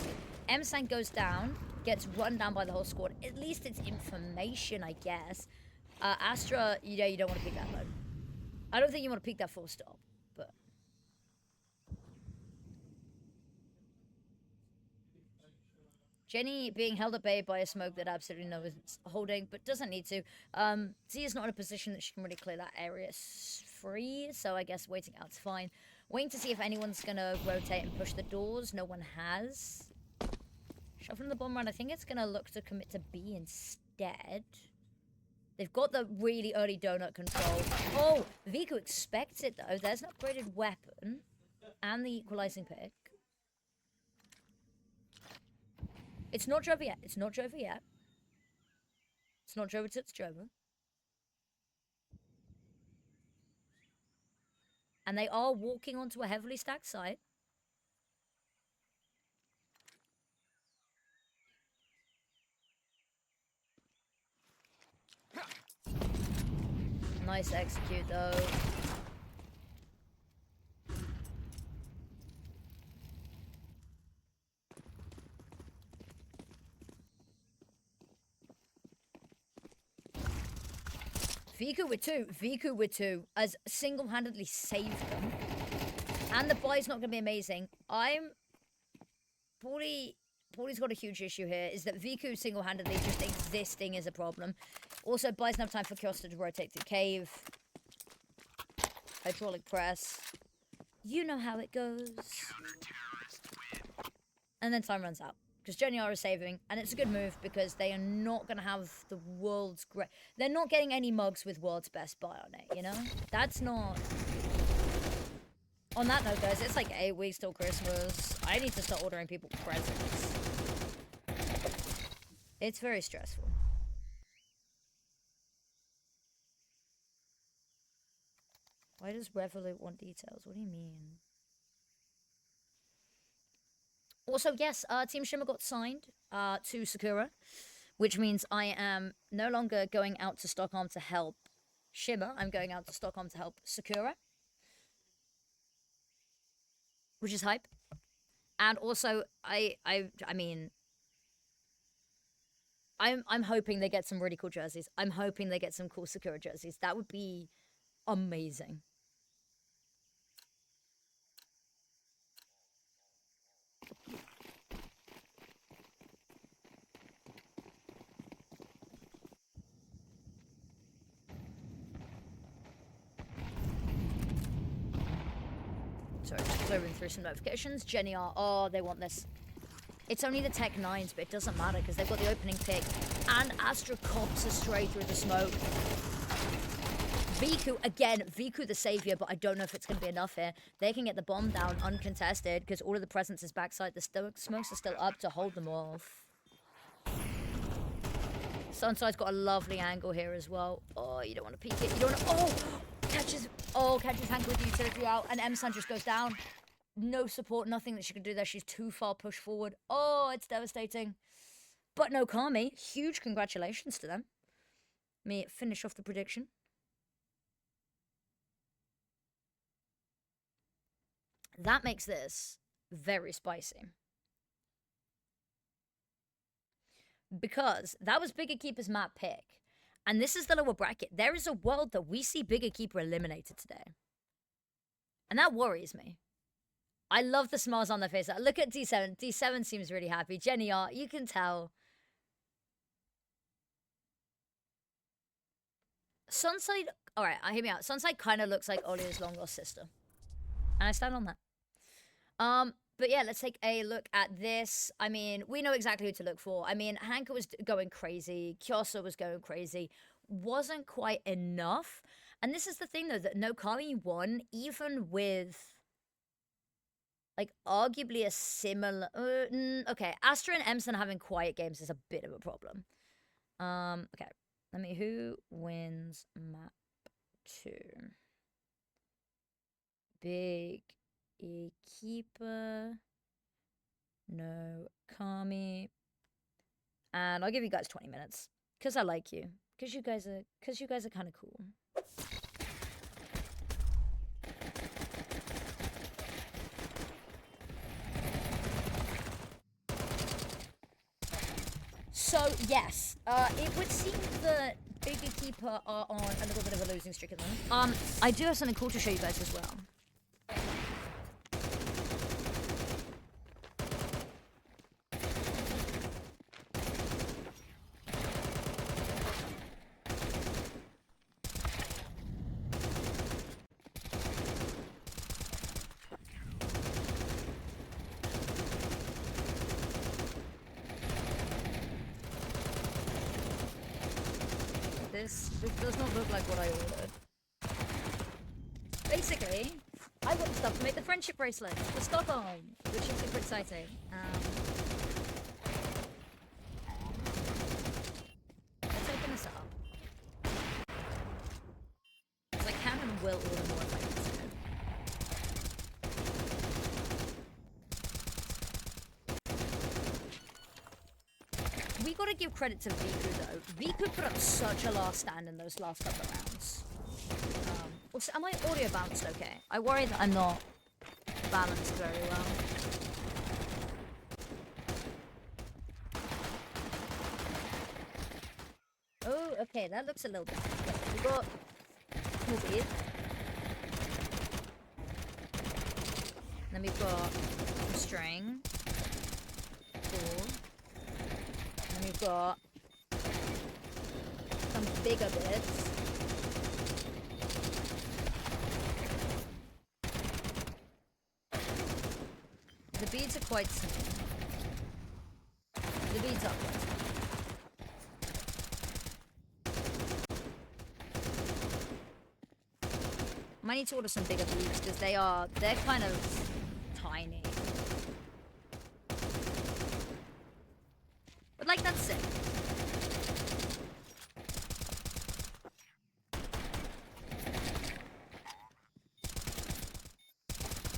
A: M-Sang goes down, gets run down by the whole squad. At least it's information, I guess. Astra, you don't want to pick that low. I don't think you want to pick that full stop, but... Jenny being held at bay by a smoke that absolutely no one's holding, but doesn't need to. Zia's not in a position that she can really clear that area free, so I guess waiting out's fine. Waiting to see if anyone's going to rotate and push the doors. No one has. Shuffling the bomb around. I think it's going to look to commit to B instead. They've got the really early donut control. Oh, Viku expects it, though. There's an upgraded weapon. And the equalizing pick. It's not Jova yet. It's not Jova yet. It's not Jova till it's Jova. And they are walking onto a heavily stacked site. Nice execute, though. Viku with two, as single-handedly saved them. And the buy's not going to be amazing. Pauly's got a huge issue here, is that Viku single-handedly just existing is a problem. Also, buys enough time for Kyosta to rotate through cave. Hydraulic press. You know how it goes. And then time runs out. Because Geniara is saving, and it's a good move because they are not going to have the world's great... They're not getting any mugs with world's best buy on it, you know? That's not... On that note, guys, it's like 8 weeks till Christmas. I need to start ordering people presents. It's very stressful. Why does Revolut want details? What do you mean? Also, yes, Team Shimmer got signed to Sakura, which means I am no longer going out to Stockholm to help Shimmer. I'm going out to Stockholm to help Sakura, which is hype. And also, I mean, I'm hoping they get some really cool jerseys. I'm hoping they get some cool Sakura jerseys. That would be amazing. Sorry, just clearing through some notifications. Jenny R. Oh, they want this. It's only the Tech 9s, but it doesn't matter because they've got the opening pick. And Astra cops us straight through the smoke. Viku, again, Viku the savior, but I don't know if it's going to be enough here. They can get the bomb down uncontested because all of the presence is backside. The smokes are still up to hold them off. Sunside's got a lovely angle here as well. Oh, you don't want to peek it. You don't want to... catches Hank with the utility out, and M-Sun just goes down. No support, nothing that she can do there. She's too far pushed forward. Oh, it's devastating. But NoKami, huge congratulations to them. Let me finish off the prediction. That makes this very spicy. Because that was BIG Equipa's map pick. And this is the lower bracket. There is a world that we see BIG Equipa eliminated today. And that worries me. I love the smiles on their face. Look at D7. D7 seems really happy. Jenny R, you can tell. Sunside, alright, hear me out. Sunside kind of looks like Olia's long lost sister. And I stand on that. But yeah, let's take a look at this. I mean, we know exactly who to look for. I mean, Hanka was going crazy. Kyosa was going crazy. Wasn't quite enough. And this is the thing, though, that NoKami won, even with, like, arguably a similar... okay, Astra and Emson having quiet games is a bit of a problem. Okay, who wins map 2? BIG Equipa, NoKami, and I'll give you guys 20 minutes because I like you, because you guys are kind of cool. So yes, it would seem that BIG Equipa are on a little bit of a losing streak at the moment. I do have something cool to show you guys as well. This does not look like what I ordered. Basically, I got the stuff to make the friendship bracelet for Stockholm, which is super exciting. Let's open this up. Because I can and will order more if I need to. We gotta give credit to Viku though. Viku put up such a last stand in those last couple of rounds. Also, am I audio balanced okay? I worry that I'm not balanced very well. Oh, okay, that looks a little bit better. We got Movie. Then we've got some string. Cool. And we've got some bigger bits. The beads are quite small. The beads are quite small. I might need to order some bigger beads because they're kind of tiny. But like, that's sick.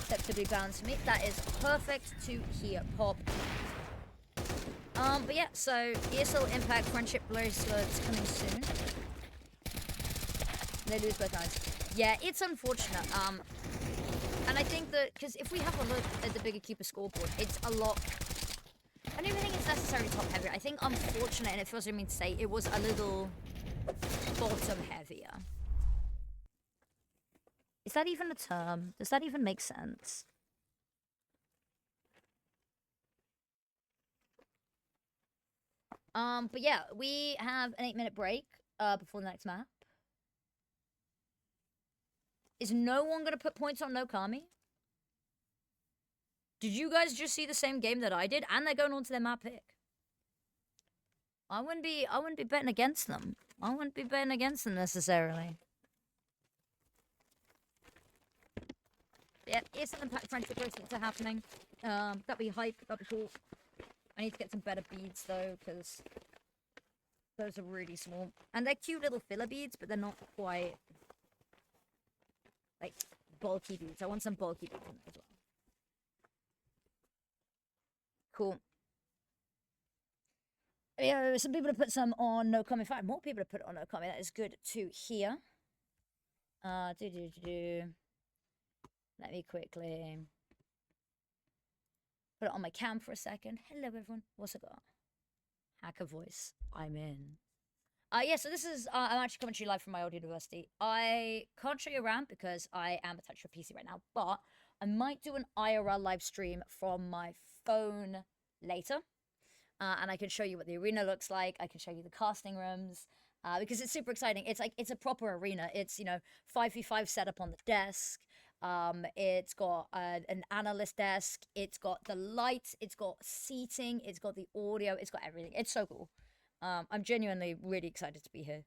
A: Acceptably balanced for me. That is perfect to hear pop. But yeah, so ESL Impact Friendship Bracelets coming soon. They lose both eyes. Yeah, it's unfortunate. And I think that, because if we have a look at the BIG Equipa scoreboard, it's a lot... I don't even think it's necessarily top heavy. I think unfortunate, and it feels like me to say, it was a little bottom heavier. Is that even a term? Does that even make sense? But yeah, we have an 8-minute break before the next map. Is no one gonna put points on NoKami? Did you guys just see the same game that I did? And they're going on to their map pick. I wouldn't be betting against them. I wouldn't be betting against them necessarily. Yeah, it's an impact friendship bracelets are happening. That'd be hype, that'd be cool. I need to get some better beads though, because those are really small. And they're cute little filler beads, but they're not quite like bulky beads. I want some bulky beads in there as well. Cool. Yeah, some people have put some on NoKami. In fact, more people have put it on NoKami. That is good to hear. Let me quickly put it on my cam for a second. Hello, everyone. What's it got? Hacker voice. I'm in. Yeah, so this is, I'm actually coming to you live from my old university. I can't show you around because I am attached to a PC right now, but I might do an IRL live stream from my phone later. And I can show you what the arena looks like. I can show you the casting rooms because it's super exciting. It's like, it's a proper arena. It's, 5v5 setup on the desk. It's got an analyst desk. It's got the lights. It's got seating. It's got the audio. It's got everything. It's so cool. I'm genuinely really excited to be here.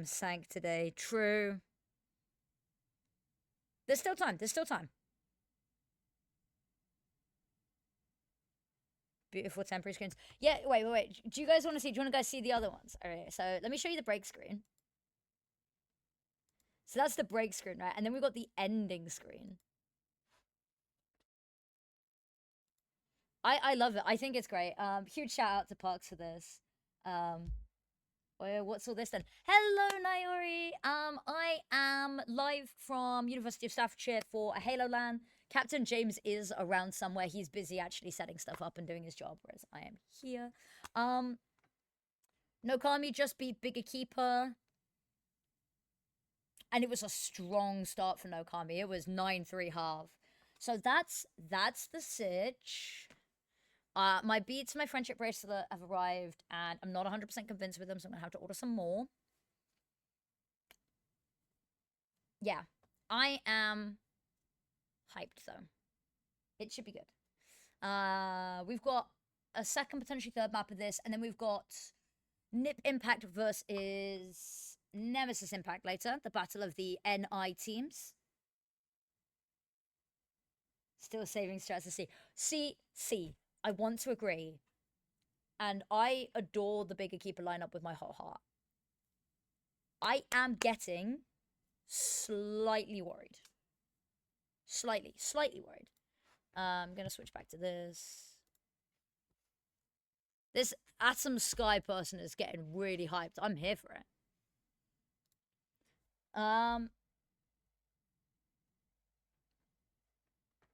A: sank today. True. There's still time. There's still time. Beautiful temporary screens. Yeah, wait. Do you guys want to see? Do you want to guys see the other ones? All right, so let me show you the break screen. So that's the break screen, right? And then we've got the ending screen. I love it. I think it's great. Huge shout out to Parks for this. What's all this then? Hello, Naori. I am live from University of Staffordshire for a Halo LAN. Captain James is around somewhere. He's busy actually setting stuff up and doing his job, whereas I am here. NoKami just beat BIG Equipa. And it was a strong start for NoKami. It was 9-3 half. So that's the sitch. My beads, my friendship bracelet have arrived, and I'm not 100% convinced with them, so I'm going to have to order some more. Yeah, I am hyped, though. It should be good. We've got a second, potentially third map of this, and then we've got Nip Impact versus Nemesis Impact later, the battle of the NI teams. Still saving strats to see. See. I want to agree. And I adore the BIG Equipa lineup with my whole heart. I am getting slightly worried. Slightly worried. I'm going to switch back to this. This Atom Sky person is getting really hyped. I'm here for it.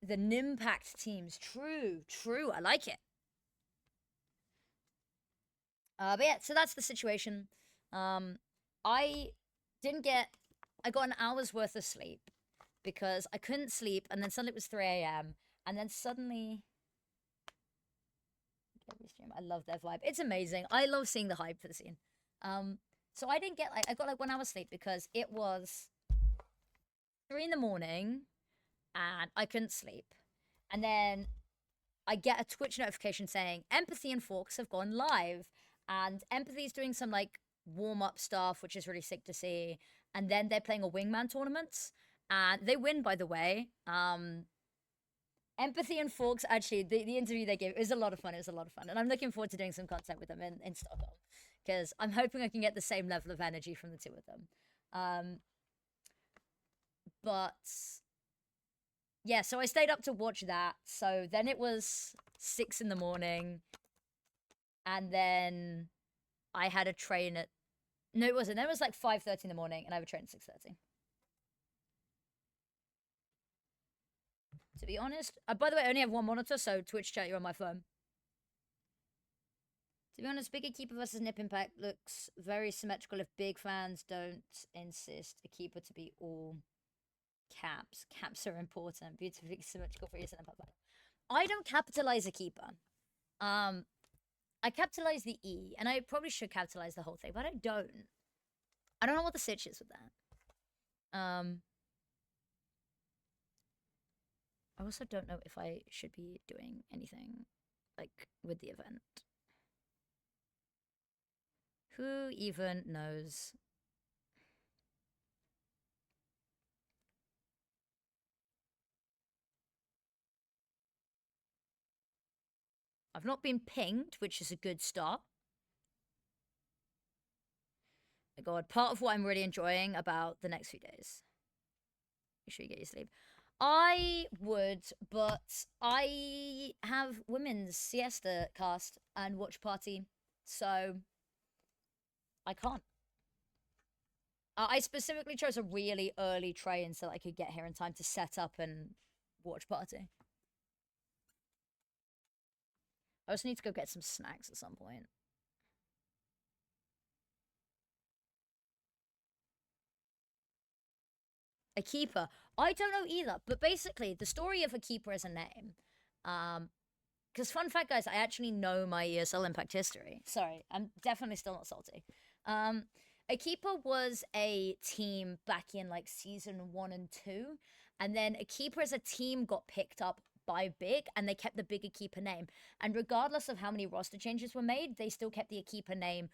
A: The Nimpact teams. True. I like it. But yeah, so that's the situation. I got an hour's worth of sleep because I couldn't sleep, and then suddenly it was 3 a.m. and then suddenly every stream, I love their vibe. It's amazing. I love seeing the hype for the scene. So I didn't get I got 1 hour sleep because it was 3 in the morning and I couldn't sleep. And then I get a Twitch notification saying Empathy and Forks have gone live. And Empathy's doing some like warm-up stuff, which is really sick to see. And then they're playing a wingman tournament. And they win, by the way. Empathy and Forks, actually, the interview they gave, it was a lot of fun. And I'm looking forward to doing some content with them in Stockholm. Because I'm hoping I can get the same level of energy from the two of them. But yeah, so I stayed up to watch that. So then it was 6 in the morning. And then I had a train at... No, it wasn't. Then it was like 5:30 in the morning, and I have a train at 6:30. To be honest... by the way, I only have one monitor, so Twitch chat, you're on my phone. To be honest, BIG Equipa versus Nip Impact looks very symmetrical if big fans don't insist a keeper to be all Caps. Caps are important. Beautifully symmetrical for reason. I don't capitalize Equipa. I capitalize the E, and I probably should capitalize the whole thing, but I don't. I don't know what the sitch is with that. I also don't know if I should be doing anything, like, with the event. Who even knows? I've not been pinged, which is a good start. My God, part of what I'm really enjoying about the next few days. Make sure you get your sleep. I would, but I have women's siesta cast and watch party, so I can't. I specifically chose a really early train so that I could get here in time to set up and watch party. I also need to go get some snacks at some point. A keeper. I don't know either, but basically the story of a keeper as a name. Because fun fact, guys, I actually know my ESL Impact history. Sorry, I'm definitely still not salty. A keeper was a team back in like season 1 and 2, and then a keeper as a team got picked up by Big, and they kept the BIG Equipa name. And regardless of how many roster changes were made, they still kept the Equipa name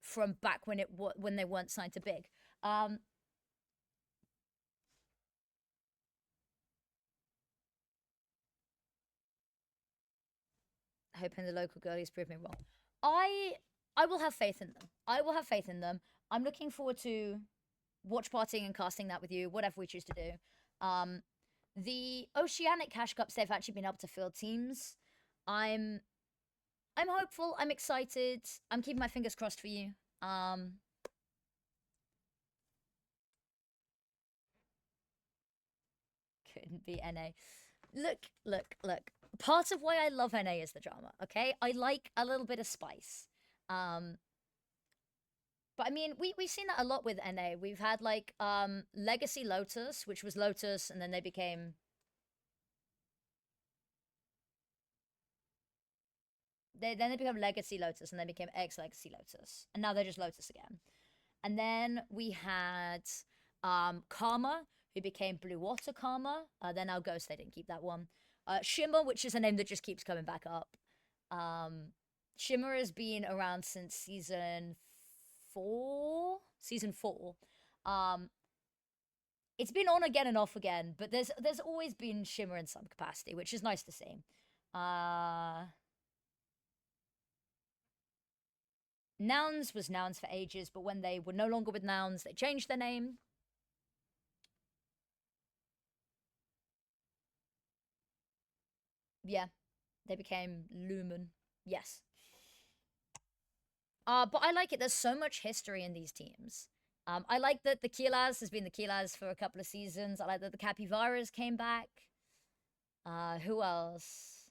A: from back when they weren't signed to Big. Hoping the local girlies prove me wrong. I will have faith in them. I will have faith in them. I'm looking forward to watch partying and casting that with you, whatever we choose to do. The Oceanic Cash Cups, they've actually been able to field teams. I'm hopeful. I'm excited. I'm keeping my fingers crossed for you. Couldn't be NA. Look. Part of why I love NA is the drama, okay? I like a little bit of spice. But I mean, we've seen that a lot with NA. We've had like Legacy Lotus, which was Lotus, and then they became then they become Legacy Lotus, and they became X Legacy Lotus, and now they're just Lotus again. And then we had Karma, who became Blue Water Karma. They're now Ghost. They didn't keep that one. Shimmer, which is a name that just keeps coming back up. Shimmer has been around since season 4. Season 4. It's been on again and off again, but there's always been Shimmer in some capacity, which is nice to see. Nouns was Nouns for ages, but when they were no longer with Nouns, they changed their name. Yeah, they became Lumen. Yes. But I like it. There's so much history in these teams. I like that the Kilas has been the Kilas for a couple of seasons. I like that the Capybaras came back. Who else?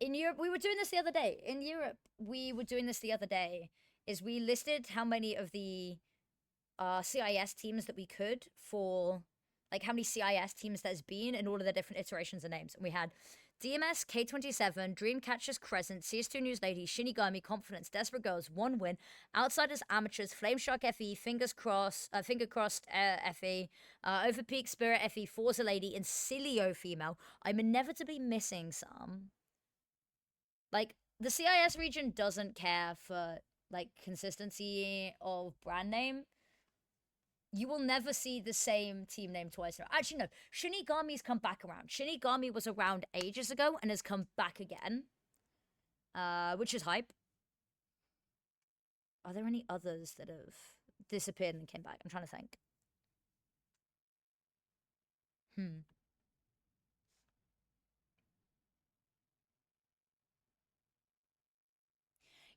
A: In Europe, we were doing this the other day. In Europe, we were doing this the other day. Is we listed how many of the CIS teams that we could for, like, how many CIS teams there's been in all of the different iterations of names. And we had DMS, K27, Dreamcatchers, Crescent, CS2 News Lady, Shinigami, Confidence, Desperate Girls, One Win, Outsiders, Amateurs, Flameshark FE, Finger Crossed FE, Overpeak, Spirit FE, Forza Lady, and Cilio Female. I'm inevitably missing some. Like, the CIS region doesn't care for, like, consistency of brand name. You will never see the same team name twice. Actually, no. Shinigami's come back around. Shinigami was around ages ago and has come back again. Which is hype. Are there any others that have disappeared and came back? I'm trying to think.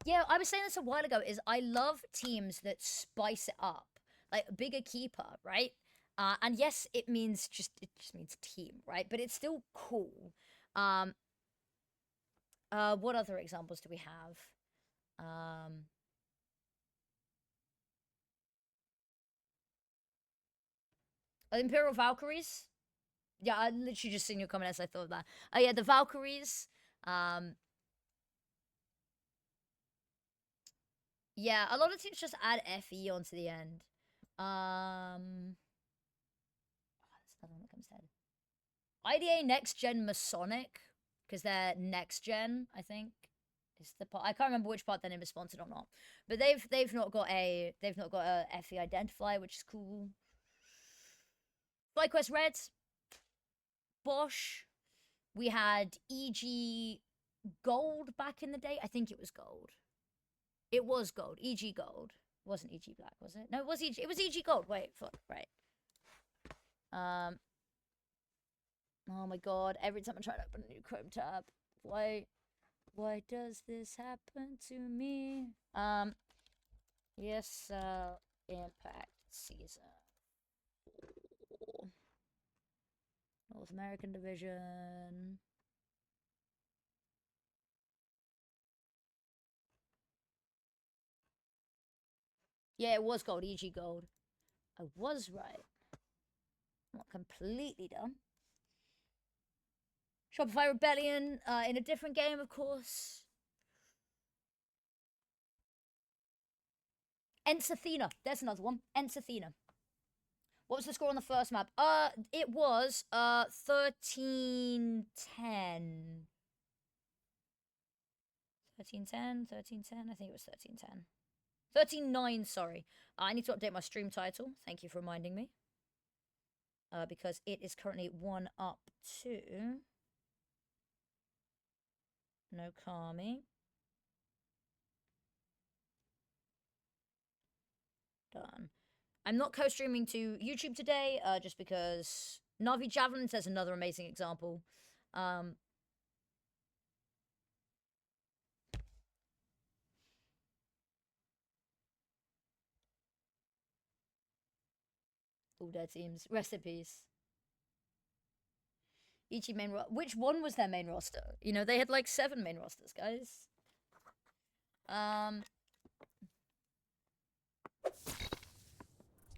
A: Yeah, I was saying this a while ago, is I love teams that spice it up. Like BIG Equipa, right? And yes, it just means team, right? But it's still cool. What other examples do we have? Imperial Valkyries. Yeah, I literally just seen your comment as I thought of that. Oh yeah, the Valkyries. Yeah, a lot of teams just add FE onto the end. That's another one that comes to head. IDA next gen Masonic, because they're next gen, I think. Is the part I can't remember which part their name is sponsored or not. But they've not got a FE identifier, which is cool. FlyQuest Red. Bosch. We had EG Gold back in the day. I think it was gold. It was gold. EG Gold. It wasn't EG Black, was it? No, it was EG. It was EG Gold. Wait, fuck, right. Oh my god, every time I try to open a new Chrome tab, why does this happen to me? Yes, Impact Season 4. North American Division. Yeah, it was gold, EG Gold. I was right. Not completely dumb. Shopify Rebellion, in a different game, of course. Ensathena. There's another one. Ensathena. What was the score on the first map? It was 13-10. 13-10, 13-10. I think it was 13-10. 13-9, sorry. I need to update my stream title. Thank you for reminding me. Because it is currently 1-2. NoKami. Done. I'm not co-streaming to YouTube today, just because Navi Javelins is another amazing example. All their teams. Rest in peace. Ichi main roster. Which one was their main roster? You know, they had like 7 main rosters, guys.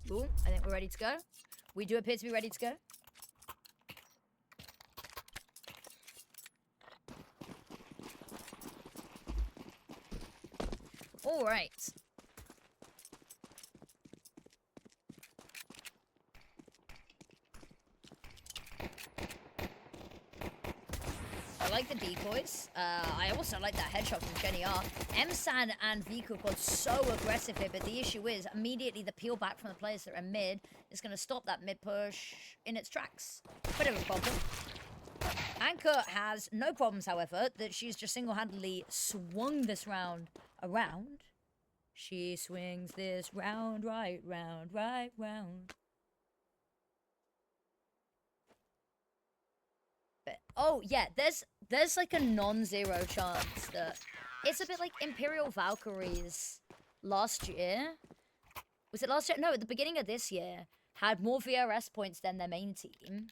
A: Cool. I think we're ready to go. We do appear to be ready to go. All right. I like the decoys. I also like that headshot from Jenny R. M-San and Viku got so aggressive here, but the issue is immediately the peel back from the players that are mid is going to stop that mid push in its tracks. Bit of a problem. Anchor has no problems, however, that she's just single-handedly swung this round around. She swings this round, right round, right round. But, oh, yeah, there's like a non-zero chance that it's a bit like Imperial Valkyries last year. Was it last year? No, at the beginning of this year, had more VRS points than their main team.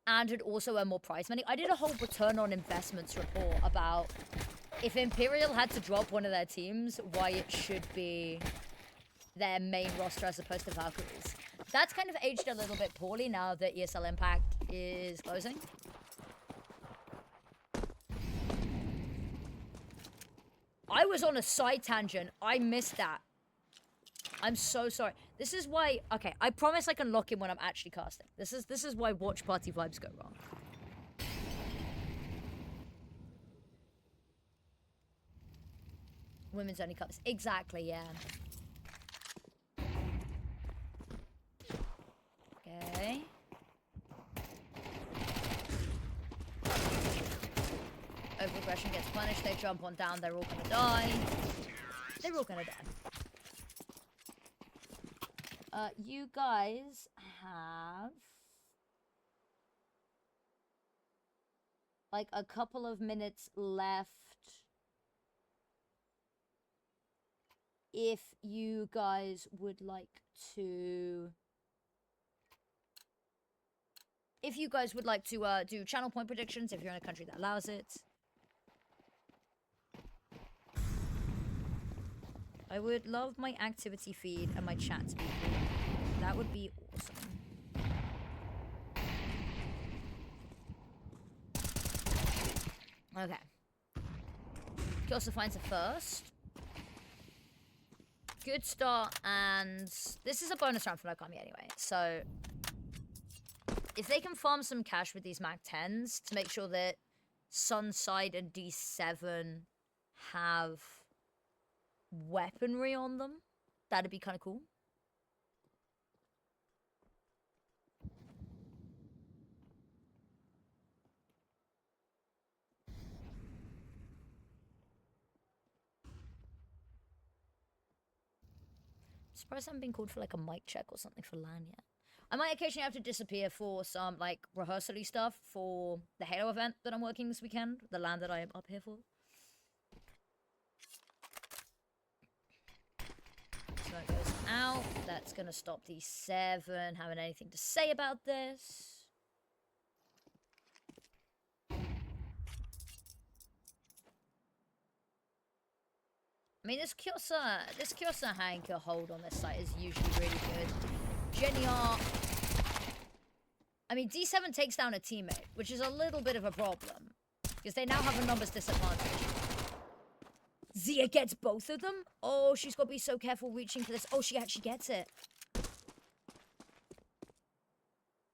A: And had also earned more prize money. I did a whole return on investments report about if Imperial had to drop one of their teams, why it should be their main roster as opposed to Valkyries. That's kind of aged a little bit poorly now that ESL Impact is closing. I was on a side tangent. I missed that. I'm so sorry. This is why... Okay, I promise I can lock in when I'm actually casting. This is why watch party vibes go wrong. Women's only cups. Exactly, yeah. Okay. Overaggression gets punished. They jump on down. They're all gonna die. They're all gonna die. You guys have like a couple of minutes left if you guys would like to do channel point predictions if you're in a country that allows it. I would love my activity feed and my chat to be free. That would be awesome. Okay. He also finds a first. Good start, and this is a bonus round for NoKami anyway, so if they can farm some cash with these Mag 10s to make sure that Sunside and D7 have weaponry on them, that'd be kind of cool. Surprised I haven't been called for like a mic check or something for LAN yet. I might occasionally have to disappear for some like rehearsal-y stuff for the Halo event that I'm working this weekend, the LAN that I am up here for. So it goes out. That's gonna stop D7 having anything to say about this. I mean, this Kyosa Hanker hold on this site is usually really good. Jenny R. I mean, D7 takes down a teammate, which is a little bit of a problem. Because they now have a numbers disadvantage. Zia gets both of them? Oh, she's got to be so careful reaching for this. Oh, she actually gets it.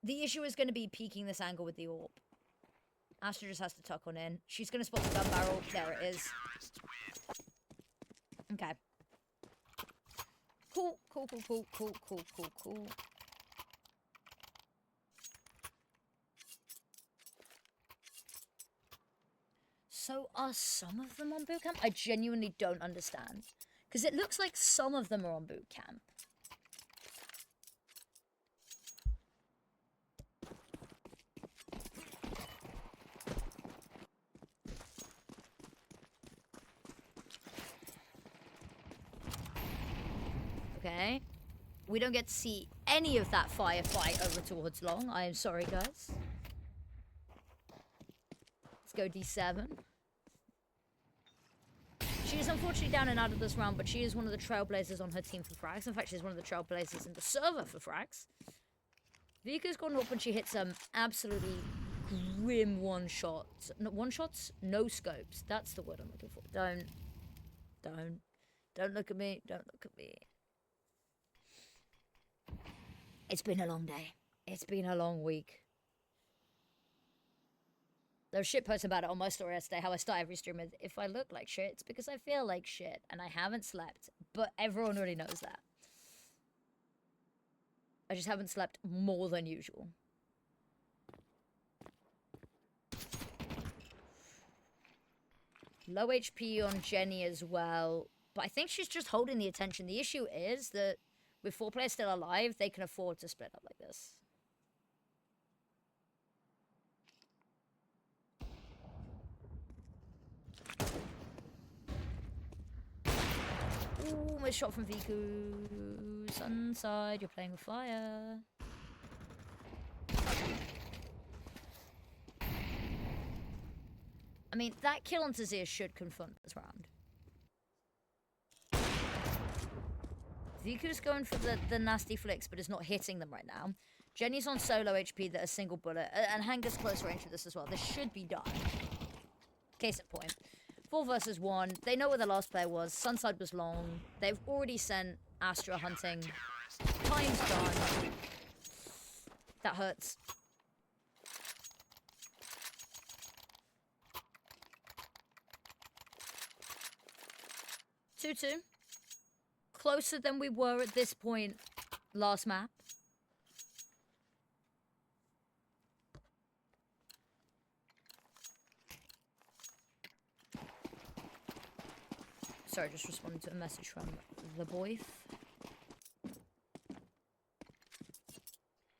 A: The issue is going to be peeking this angle with the AWP. Astra just has to tuck on in. She's going to spot the gun barrel. There it is. Okay. Cool. So are some of them on boot camp? I genuinely don't understand. Because it looks like some of them are on boot camp. Okay. We don't get to see any of that firefight over towards long. I am sorry, guys. Let's go D7. She is unfortunately down and out of this round, but she is one of the trailblazers on her team for frags. In fact, she's one of the trailblazers in the server for frags. Vika's gone up when she hits some absolutely grim one-shots. No, one-shots? No scopes. That's the word I'm looking for. Don't look at me. Don't look at me. It's been a long day. It's been a long week. There was shit posts about it on my story yesterday, how I start every stream with, if I look like shit, it's because I feel like shit, and I haven't slept. But everyone already knows that. I just haven't slept more than usual. Low HP on Jenny as well. But I think she's just holding the attention. The issue is that with 4 players still alive, they can afford to split up like this. Ooh, almost shot from Viku. Sunside, you're playing with fire. I mean, that kill on Tazir should confront this round. Viku's going for the nasty flicks, but is not hitting them right now. Jenny's on solo HP that a single bullet, and Hangar's close range for this as well. This should be done. Case in point. 4 versus 1. They know where the last player was. Sunside was long. They've already sent Astra hunting. Time's done. That hurts. Two. Closer than we were at this point last map. Sorry, just responding to a message from the boy.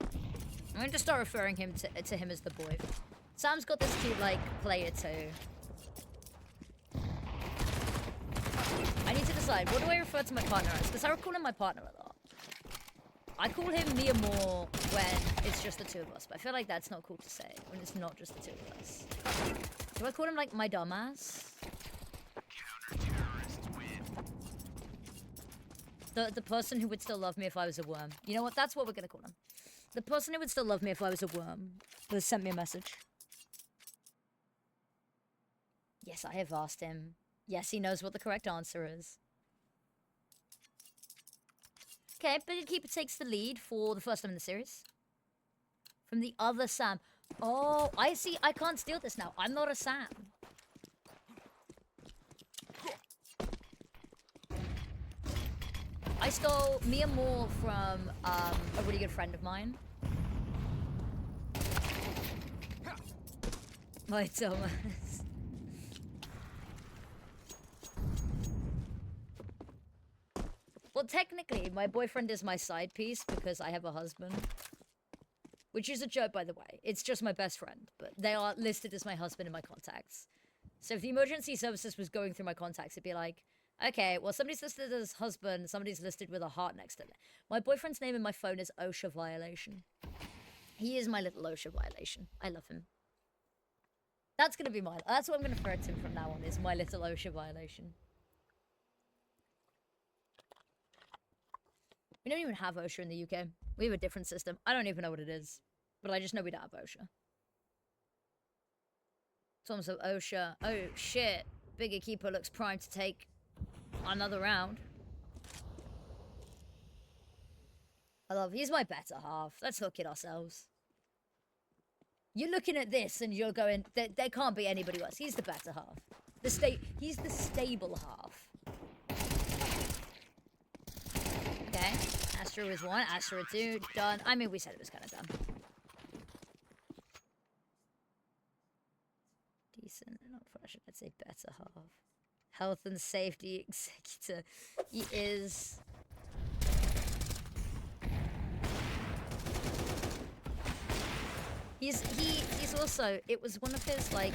A: I'm going to start referring to him as the boy. Sam's got this cute, like, player too. I need to decide, what do I refer to my partner as? Because I call him my partner a lot. I call him Mia more when it's just the two of us, but I feel like that's not cool to say when it's not just the two of us. Do I call him, like, my dumbass? The person who would still love me if I was a worm. You know what? That's what we're going to call him. The person who would still love me if I was a worm has sent me a message. Yes, I have asked him. Yes, he knows what the correct answer is. Okay, BIG Equipa takes the lead for the first time in the series. From the other Sam. Oh, I see. I can't steal this now. I'm not a Sam. I stole Mia Moore from a really good friend of mine. My Thomas. Well, technically, my boyfriend is my side piece because I have a husband. Which is a joke, by the way. It's just my best friend. But they are listed as my husband in my contacts. So if the emergency services was going through my contacts, it'd be like, okay, well, somebody's listed as husband, somebody's listed with a heart next to it. My boyfriend's name in my phone is OSHA violation. He is my little OSHA violation. I love him. That's gonna be mine. That's what I'm gonna refer to him from now on, is my little OSHA violation. We don't even have OSHA in the UK. We have a different system. I don't even know what it is. But I just know we don't have OSHA. Tom of OSHA. Oh, shit. BIG Equipa looks primed to take another round. I love, he's my better half. Let's look at ourselves. You're looking at this and you're going, there can't be anybody else. He's the better half. He's the stable half. Okay. Astra was 1, Astra 2, done. I mean, we said it was kind of done. Decent, not fresh, I'd say better half. Health and safety executor. He is. He's also, it was one of his, like,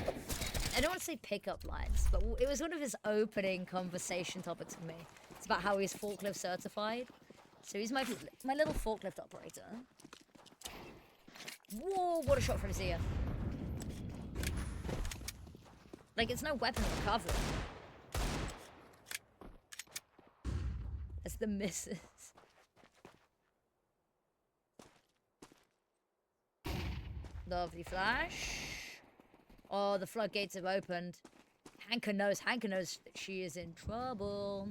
A: I don't want to say pickup lines, but it was one of his opening conversation topics for me. It's about how he's forklift certified. So he's my little forklift operator. Whoa, what a shot from Zia. Like, it's no weapon recovery. It's the misses. Lovely flash. Oh, the floodgates have opened. Hanka knows that she is in trouble.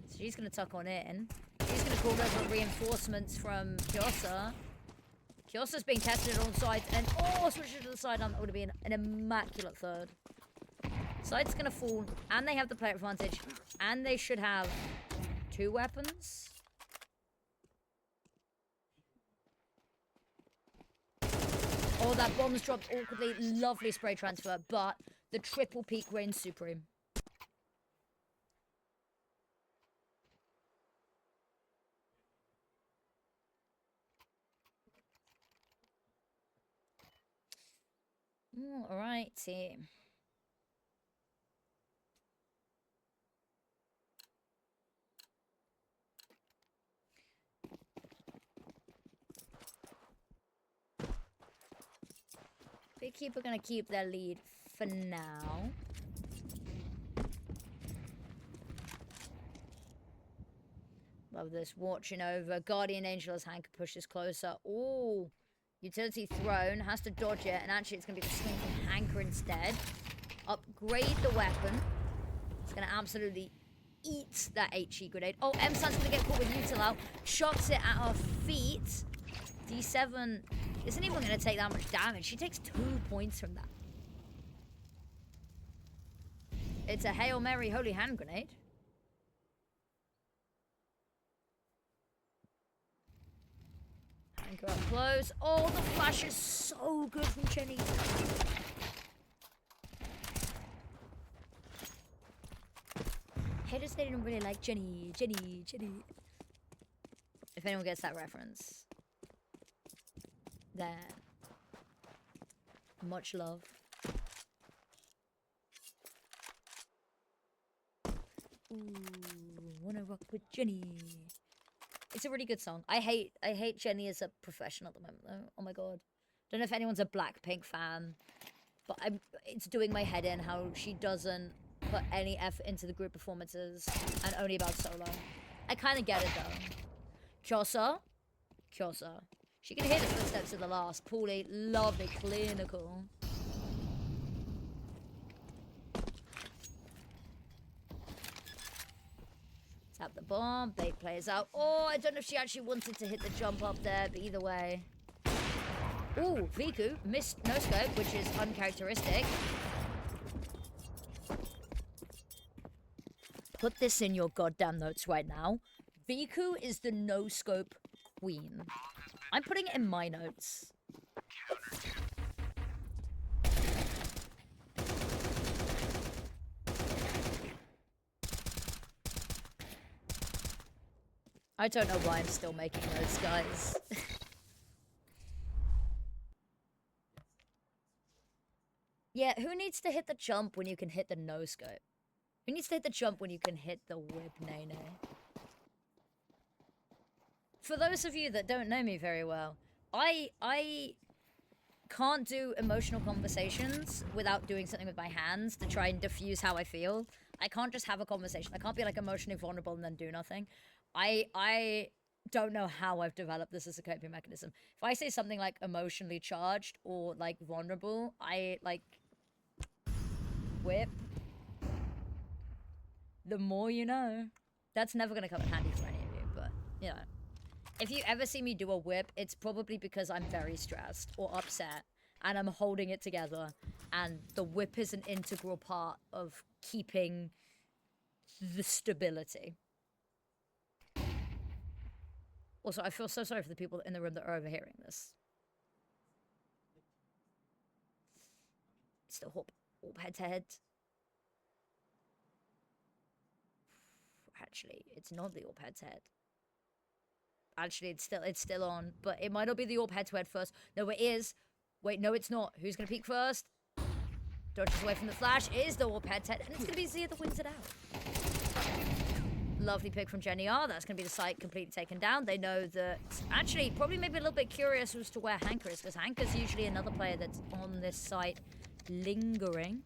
A: So she's gonna tuck on in. She's gonna call over reinforcements from Kyosa. Kyosa's being tested on sides, and switch to the sidearm. That would have been an immaculate third. Side's gonna fall, and they have the player advantage, and they should have 2 weapons. Oh, that bomb's dropped awkwardly. Lovely spray transfer, but the triple peak reigns supreme. Alrighty. BIG Equipa gonna keep their lead for now. Love this. Watching over. Guardian Angel as Hanker pushes closer. Ooh. Utility thrown. Has to dodge it. And actually it's going to be the swing from Hanker instead. Upgrade the weapon. It's going to absolutely eat that HE grenade. Oh, M-San's going to get caught with Util out. Shocks it at her feet. D7 isn't even going to take that much damage. She takes 2 points from that. It's a Hail Mary Holy Hand grenade. Anchor up close. Oh, the flash is so good from Jenny. Haters, they didn't really like Jenny. If anyone gets that reference, then much love. Ooh, wanna rock with Jenny. It's a really good song. I hate Jenny as a professional at the moment though. Oh my god. Don't know if anyone's a Blackpink fan, but it's doing my head in how she doesn't put any effort into the group performances and only about solo. I kind of get it though. Kyosa. She can hear the footsteps of the last. Poorly, lovely, clinical. Tap the bomb, bait players out. Oh, I don't know if she actually wanted to hit the jump up there, but either way. Ooh, Viku missed no scope, which is uncharacteristic. Put this in your goddamn notes right now. Viku is the no scope queen. I'm putting it in my notes. I don't know why I'm still making notes, guys. Yeah, who needs to hit the jump when you can hit the no scope? Who needs to hit the jump when you can hit the whip, Nene? For those of you that don't know me very well, I can't do emotional conversations without doing something with my hands to try and diffuse how I feel. I can't just have a conversation. I can't be like emotionally vulnerable and then do nothing. I don't know how I've developed this as a coping mechanism. If I say something like emotionally charged or like vulnerable, I like whip. The more you know. That's never gonna come in handy for any of you, but you know. If you ever see me do a whip, it's probably because I'm very stressed or upset and I'm holding it together, and the whip is an integral part of keeping the stability. Also, I feel so sorry for the people in the room that are overhearing this. Still hope head to head. Actually, it's not the AWP head to head. Actually, it's still on, but it might not be the AWP head to head first. No, it is. Wait, no, it's not. Who's gonna peek first? Dodges away from the flash. It is the AWP head to head, and it's gonna be Zia that wins it out. Lovely pick from Jenny R. That's gonna be the site completely taken down. They know that. Actually, probably maybe a little bit curious as to where Hanker is, because Hanker's usually another player that's on this site lingering.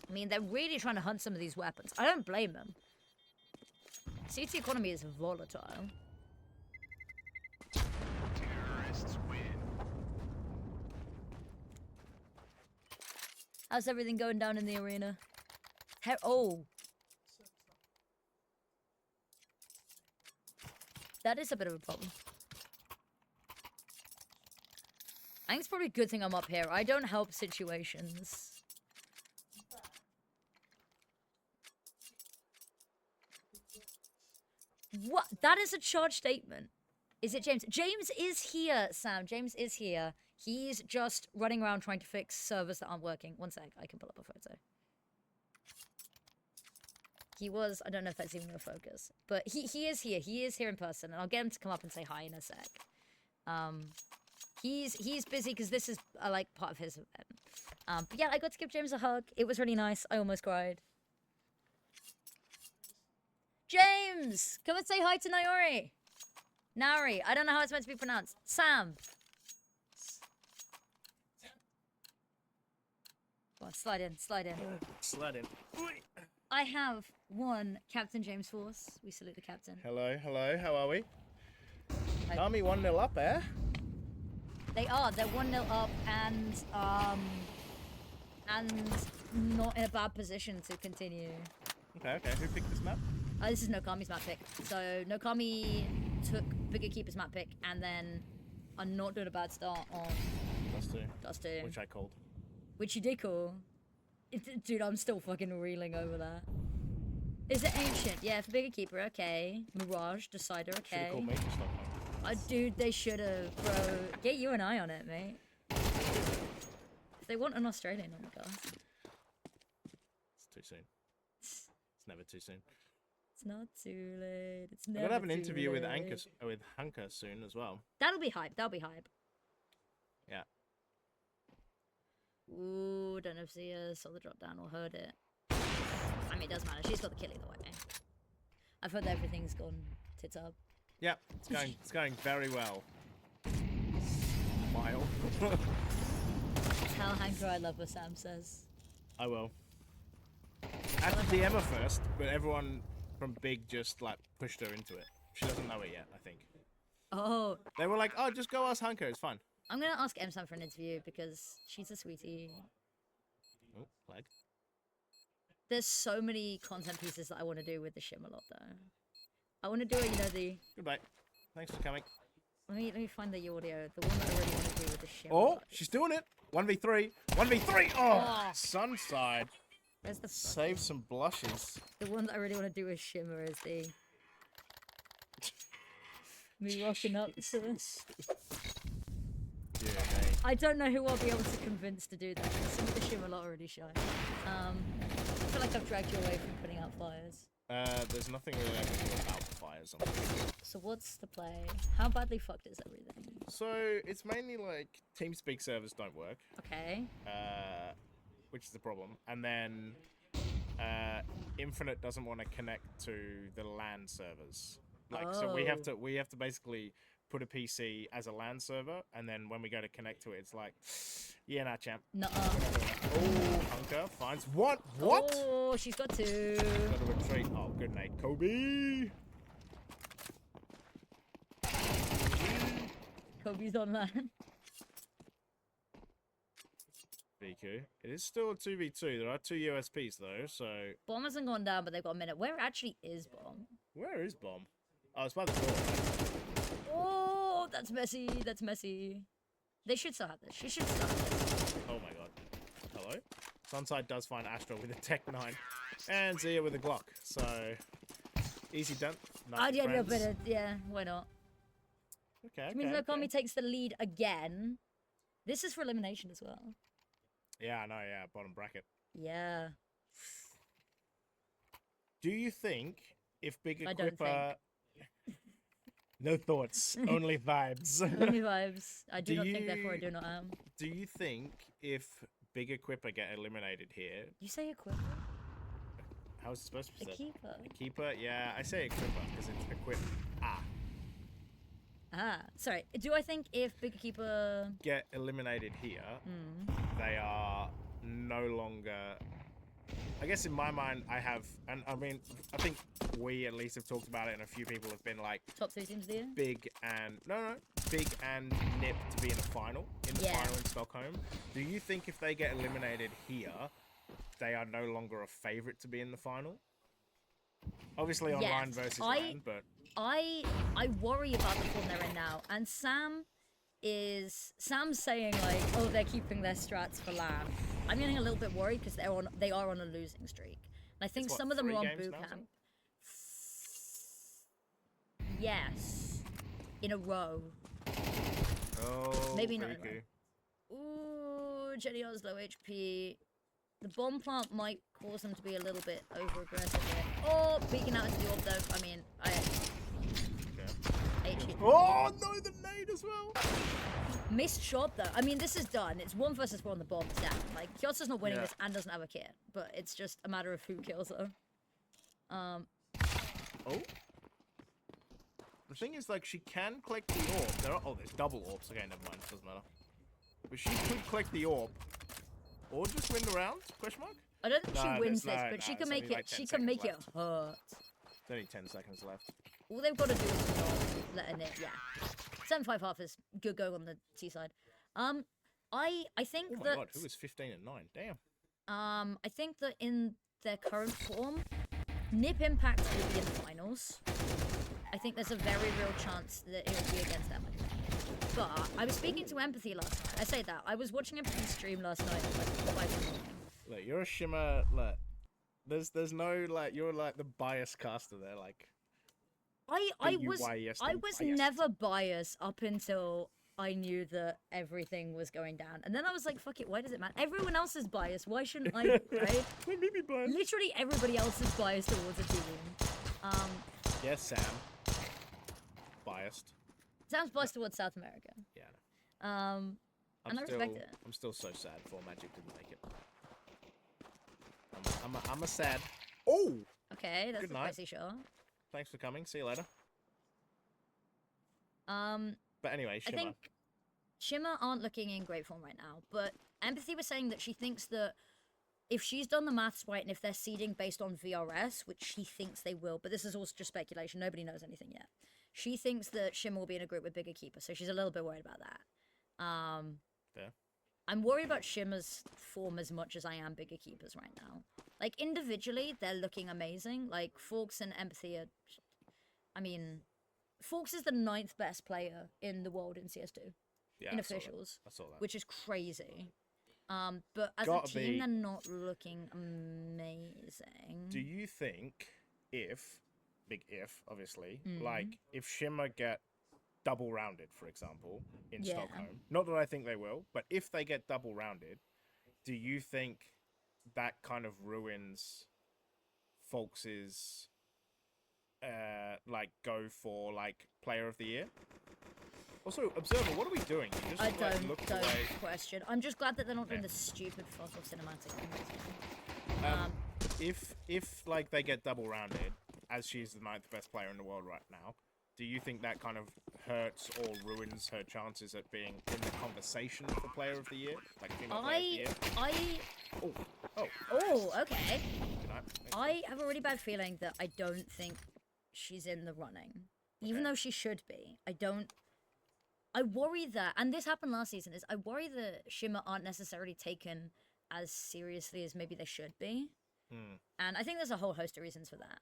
A: I mean, they're really trying to hunt some of these weapons. I don't blame them. CT economy is volatile.
C: Terrorists win.
A: How's everything going down in the arena? Oh. That is a bit of a problem. I think it's probably a good thing I'm up here. I don't help situations. What? That is a charged statement. Is it James? James is here, Sam. James is here. He's just running around trying to fix servers that aren't working. One sec, I can pull up a photo. He was, I don't know if that's even gonna focus, but he is here. He is here in person, and I'll get him to come up and say hi in a sec. He's busy because this is like part of his event. But yeah, I got to give James a hug. It was really nice. I almost cried. James, come and say hi to Naori. Naori, I don't know how it's meant to be pronounced. Sam. Come on, slide in, slide in.
B: Slide in.
A: I have one Captain James Force. We salute the captain.
B: Hello, hello, how are we?
A: Hi.
B: Army 1-0 up, eh?
A: They are. They're 1-0 up and not in a bad position to continue.
B: Okay, okay. Who picked this map?
A: This is NoKami's map pick. So NoKami took BIG Equipa's map pick and then are not doing a bad start on
B: Dust 2. Which I called.
A: Which you did call. Dude, I'm still fucking reeling over that. Is it Ancient? Yeah, for BIG Equipa, okay. Mirage, Decider, okay.
B: Should've called me for stuff.
A: Dude, they should've, bro. Get you and I on it, mate. If they want an Australian on the cast.
B: It's too soon. It's never too soon.
A: It's not too late. It's
B: We're
A: never
B: gonna have an
A: too
B: interview with
A: late.
B: Hanker soon as well.
A: That'll be hype. That'll be hype.
B: Yeah.
A: Ooh, don't know if Zia saw the drop down or heard it. mean, it doesn't matter. She's got the kill either way. I've heard that everything's gone tits up.
B: Yep, it's going very well. Smile.
A: Tell Hanker I love what Sam says.
B: I will. I had to DM her first, but everyone from Big just like pushed her into it. She doesn't know it yet, I think.
A: Oh,
B: They were like, "Oh, just go ask Hanker. It's fine."
A: I'm gonna ask M-Sam for an interview because she's a sweetie.
B: Oh, lag.
A: There's so many content pieces that I want to do with the shim a lot though. I want to do it, you know, the
B: Goodbye. Thanks for coming.
A: let me find the audio, the one that I really want to do with the shim. a
B: Oh,
A: lot.
B: she's doing it. 1v3. 1v3. Oh,
A: Oh.
B: Sunside.
A: Where's the
B: Save some blushes.
A: the one that I really want to do with Shimmer is the me rocking up to this.
B: Yeah, mate.
A: I don't know who I'll be able to convince to do that. 'Cause some of the Shimmer lot are already shy. I feel like I've dragged you away from putting out fires.
B: There's nothing really I can do about the fires.
A: So what's the play? How badly fucked is everything?
B: So it's mainly like TeamSpeak servers don't work,
A: Okay.
B: which is the problem, and then Infinite doesn't want to connect to the LAN servers. Like, so we have to basically put a PC as a LAN server, and then when we go to connect to it, it's like, yeah, nah, champ.
A: Nuh-uh.
B: Oh, Hunker finds what? What?
A: Oh, she's got two.
B: Got to retreat. Oh, good night, Kobe.
A: Kobe's online.
B: BQ. It is still a 2v2. There are 2 USPs though, so
A: Bomb hasn't gone down, but they've got a minute. Where actually is Bomb?
B: where is Bomb? Oh, it's by the door.
A: Oh, that's messy. That's messy. They should still have this. She should still have this.
B: Oh my god. Hello? Sunside does find Astro with a Tech 9 and Zia with a Glock. So easy done.
A: I'd end up in it. Yeah, why not?
B: Okay.
A: Which means
B: okay,
A: NoKami
B: okay.
A: takes the lead again. This is for elimination as well.
B: Yeah, I know, yeah, bottom bracket.
A: Yeah.
B: Do you think if Big
A: I don't
B: Equipa No thoughts, only vibes.
A: Only vibes. I do
B: Do
A: not think, therefore I
B: you-
A: do not am.
B: Do you think if Big Equipa get eliminated here,
A: You say Equipa?
B: how is it supposed to
A: A
B: be said?
A: keeper.
B: Keeper? Yeah, I say Equipa because it's Equip.
A: Ah, sorry. Do I think if Big Keeper...
B: Get eliminated here, they are no longer. I guess in my mind, I have, and I mean, I think we at least have talked about it, and a few people have been like,
A: Top 3 teams of the year?
B: Big and Big and Nip to be in a final
A: Yeah.
B: final in Stockholm. Do you think if they get eliminated here, they are no longer a favorite to be in the final? Obviously online
A: Yes,
B: versus
A: I-
B: LAN, but
A: I worry about the form they're in now, and Sam's saying like, oh, they're keeping their strats for LAN. I'm getting a little bit worried because they are on a losing streak. And I think
B: It's what,
A: some of them are
B: 3
A: on
B: games
A: boot
B: now,
A: camp. Yes, in a row.
B: oh,
A: Maybe not in a
B: Riku.
A: row. Ooh, Jenny Oz low HP. The bomb plant might cause them to be a little bit over aggressive here. Oh, peeking out into the orb though. I mean,
B: Okay.
A: HE.
B: Oh no, the nade as well.
A: Missed shot though. I mean, this is done. It's 1 versus 4 on the bomb's down. Like, Kyoto's not winning
B: Yeah.
A: this and doesn't have a kit, but it's just a matter of who kills her.
B: Oh. The thing is, like, she can collect the orb. There's double orbs. Okay, never mind. Doesn't matter. But she could collect the orb, or just win the round? Question mark.
A: I don't think
B: No,
A: she
B: there's
A: wins this,
B: no-
A: but she
B: no,
A: can
B: there's
A: make
B: only
A: it.
B: like 10
A: She can make it
B: seconds
A: hurt.
B: There's only 10 seconds left.
A: All they've got to do is not let her knit. Yeah, 7-5 half is good going on the T side. I think
B: Oh my
A: that
B: god, who was 15 and 9? Damn.
A: I think that in their current form, Nip Impact will be in the finals. I think there's a very real chance that it will be against them. But I was speaking to Empathy last night. I say that. I was watching Empathy stream last night at like 5 in the morning.
B: Look, you're a shimmer. Look, there's no like you're like the biased caster there. Like
A: I was
B: biased.
A: never biased up until I knew that everything was going down. And then I was like, fuck it, why does it matter? Everyone else is biased. Why shouldn't I, right?
B: Let me be biased.
A: Literally everybody else is biased towards a team.
B: Yes, Sam. Biased.
A: Sam's biased towards South America.
B: Yeah. I know.
A: And I respect it.
B: I'm still so sad for Magic didn't make it. I'm a sad. Oh,
A: Okay, that's
B: Good
A: a
B: night.
A: spicy shot.
B: thanks for coming. See you later.
A: Um,
B: But anyway,
A: I
B: Shimmer.
A: think Shimmer aren't looking in great form right now, but Empathy was saying that she thinks that if she's done the maths right and if they're seeding based on VRS, which she thinks they will, but this is also just speculation, nobody knows anything yet. She thinks that Shimmer will be in a group with BIG Equipa, so she's a little bit worried about that.
B: Fair.
A: I'm worried about Shimmer's form as much as I am BIG Equipa's right now. Like, individually, they're looking amazing. Like, Forks and Empathy are... I mean, Forks is the 9th best player in the world in CS2,
B: Yeah,
A: in
B: I saw that.
A: officials,
B: I saw that.
A: which is crazy. But as
B: Gotta
A: a team,
B: be-
A: they're not looking amazing.
B: Do you think if, big if, obviously,
A: Mm.
B: like if Shimmer get double rounded, for example, in
A: Yeah.
B: Stockholm, not that I think they will, but if they get double rounded, do you think that kind of ruins Folks's like go for like player of the year? Also, Observer, what are we doing? You just
A: I
B: like, looked
A: don't
B: away.
A: question. I'm just glad that they're not doing
B: Yeah.
A: the stupid photo cinematic thing.
B: If like they get double rounded, as she's the 9th best player in the world right now, do you think that kind of hurts or ruins her chances at being in the conversation for player of the year? Like female player of the year?
A: Oh, okay.
B: Good night.
A: I have a really bad feeling that I don't think she's in the running. Even
B: Okay.
A: though she should be. I worry that, and this happened last season, is I worry that Shimmer aren't necessarily taken as seriously as maybe they should be.
B: Hmm.
A: And I think there's a whole host of reasons for that.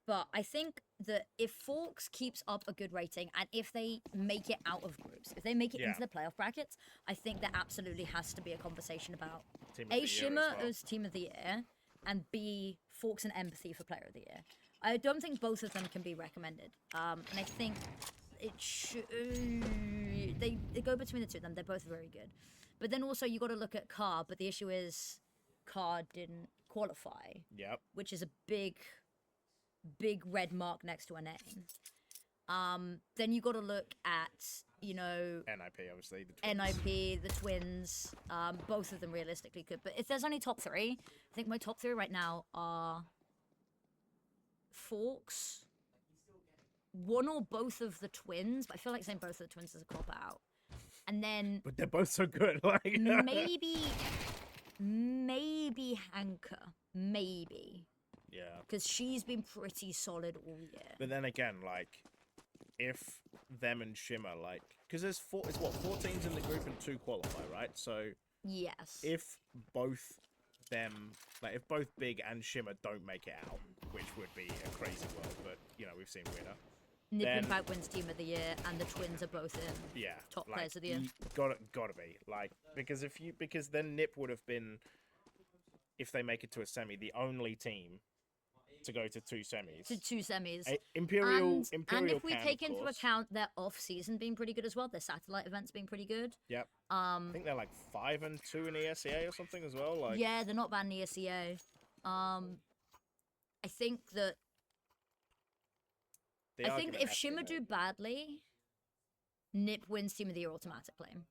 A: But I think that if Forks keeps up a good rating, and if they make it out of groups, if they make it
B: Yeah.
A: into the playoff brackets, I think there absolutely has to be a conversation about
B: Team of the year
A: A,
B: as
A: Shimmer
B: well.
A: as Team of the Year, and B, Forks and Empathy for Player of the Year. I don't think both of them can be recommended. And I think it should... They go between the two of them. They're both very good. But then also you got to look at Carr, but the issue is Carr didn't qualify,
B: Yep.
A: which is a big red mark next to a name. Then you got to look at, you know,
B: NIP, obviously. The twins.
A: NIP, the twins, both of them realistically could. But if there's only top 3, I think my top 3 right now are Forks, one or both of the twins, but I feel like saying both of the twins is a cop out. And then
B: But they're both so good. Like
A: maybe Hanka, maybe,
B: Yeah.
A: because she's been pretty solid all year.
B: But then again, like, if them and Shimmer, like, because there's it's what 4 teams in the group and 2 qualify, right? So
A: Yes.
B: if both them, like, if both Big and Shimmer don't make it out, which would be a crazy world, but you know we've seen winner.
A: Nip
B: then-
A: Impact wins Team of the Year, and the twins are both in.
B: Yeah,
A: Top
B: like,
A: players of the year.
B: Gotta be like because then Nip would have been, if they make it to a semi, the only team to go to 2 semis.
A: To 2 semis.
B: Imperial.
A: and
B: Imperial
A: if we
B: can,
A: take
B: of
A: into
B: course.
A: account their off-season being pretty good as well, their satellite events being pretty good.
B: Yep. I think they're like 5-2 in ESEA or something as well. Like,
A: Yeah, they're not bad in the ESEA. I think that
B: the
A: I think
B: argument
A: if
B: has to be
A: Shimmer
B: made.
A: do badly, Nip wins Team of the Year automatically.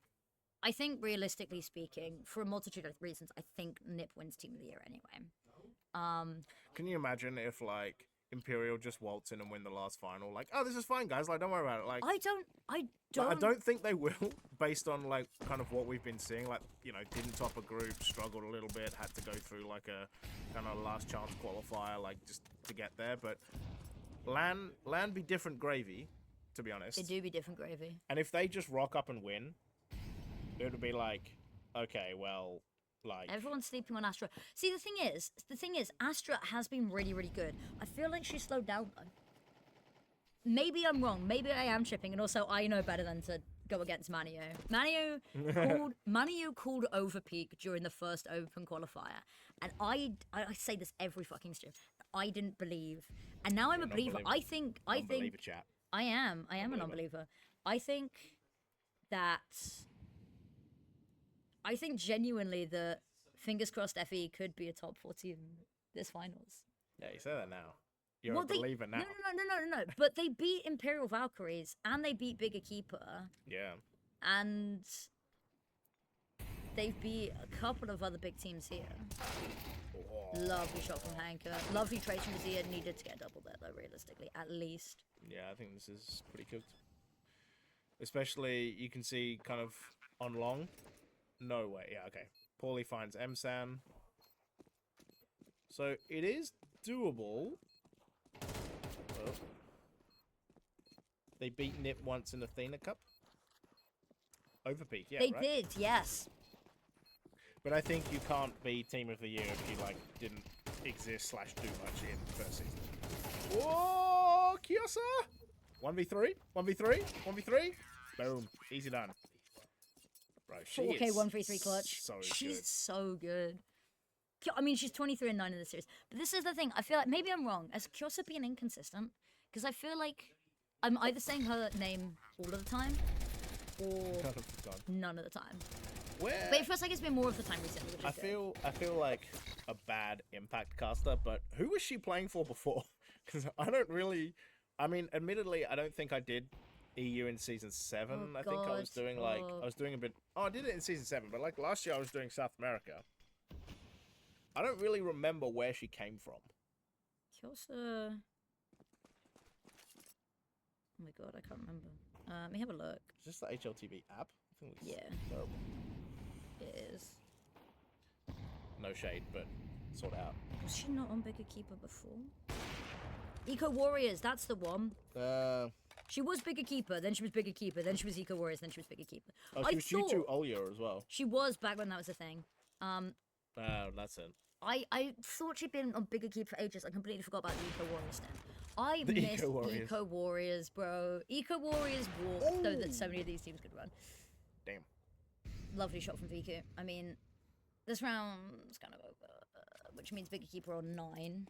A: I think realistically speaking, for a multitude of reasons, I think Nip wins Team of the Year anyway.
B: Can you imagine if like Imperial just waltz in and win the last final? Like, oh, this is fine, guys. Like, don't worry about it. Like,
A: I don't
B: but I don't think they will, based on like kind of what we've been seeing. Like, you know, didn't top a group, struggled a little bit, had to go through like a kind of last chance qualifier, like just to get there. But LAN be different gravy, to be honest.
A: They do be different gravy.
B: And if they just rock up and win, it would be like, okay, well, like
A: Everyone's sleeping on Astra. See, the thing is, Astra has been really, really good. I feel like she slowed down though. Maybe I'm wrong. Maybe I am tripping, and also I know better than to go against Manio. Manio called Overpeak during the first Open qualifier, and I say this every fucking stream. I didn't believe, and now I'm a
B: You're an
A: believer. I
B: unbeliever.
A: think
B: Unbeliever chat.
A: I am an
B: Unbeliever.
A: unbeliever. I think genuinely that fingers crossed FE could be a top 4 team this finals.
B: Yeah, you say that now. You're
A: Well,
B: a believer now.
A: No. But they beat Imperial Valkyries and they beat BIG Equipa
B: Yeah.
A: and they've beat a couple of other big teams here.
B: Oh,
A: Lovely shot from Hanker. Lovely trade from Zia. Needed to get a double there, though, realistically. At least.
B: Yeah, I think this is pretty cooked. Especially, you can see kind of on long. No way. Yeah, okay. Paulie finds Msan. So, it is doable. Oh. They beat Nip once in the Athena Cup. Overpeak, yeah,
A: They
B: right?
A: did, yes.
B: But I think you can't be Team of the Year if you, like, didn't exist / do much in the first season. Whoa, Kyosa! 1v3? 1v3? 1v3? Boom. Easy done. Bro, she
A: 4K
B: is
A: 1v3 clutch.
B: so
A: She's
B: good.
A: so good. I mean, she's 23 and 9 in the series. But this is the thing. I feel like maybe I'm wrong. Has Kyosa being inconsistent? Because I feel like I'm either saying her name all of the time or
B: Kind of gone.
A: none of the time.
B: Where
A: But it feels like it's been more of the time recently, which is good.
B: I feel like a bad impact caster, but who was she playing for before? Because I don't really. I mean, admittedly, I don't think I did EU in season 7.
A: Oh,
B: I think I was
A: God.
B: doing like I was doing a bit. Oh, I did it in season 7, but like last year I was doing South America. I don't really remember where she came from.
A: Kyosa. Oh my god, I can't remember. Let me have a look.
B: Is this the HLTV app? I think it's
A: Yeah.
B: terrible.
A: It is.
B: No shade, but sort out.
A: Was she not on Big Equipa before? Eco Warriors, that's the one. She was Big Equipa, then she was Big Equipa, then she was Eco Warriors, then she was Big Equipa.
B: Oh,
A: I
B: she was
A: thought
B: G2 Olya as well.
A: she was back when that was a thing.
B: That's it.
A: I thought she'd been on Big Equipa for ages. I completely forgot about the Eco Warriors then. I
B: The
A: missed
B: Eco Warriors.
A: Eco Warriors, bro. Eco Warriors walk, so that
B: Ooh.
A: so many of these teams could run.
B: Damn.
A: Lovely shot from Viku. I mean, this round's kind of over, which means Big Equipa on 9.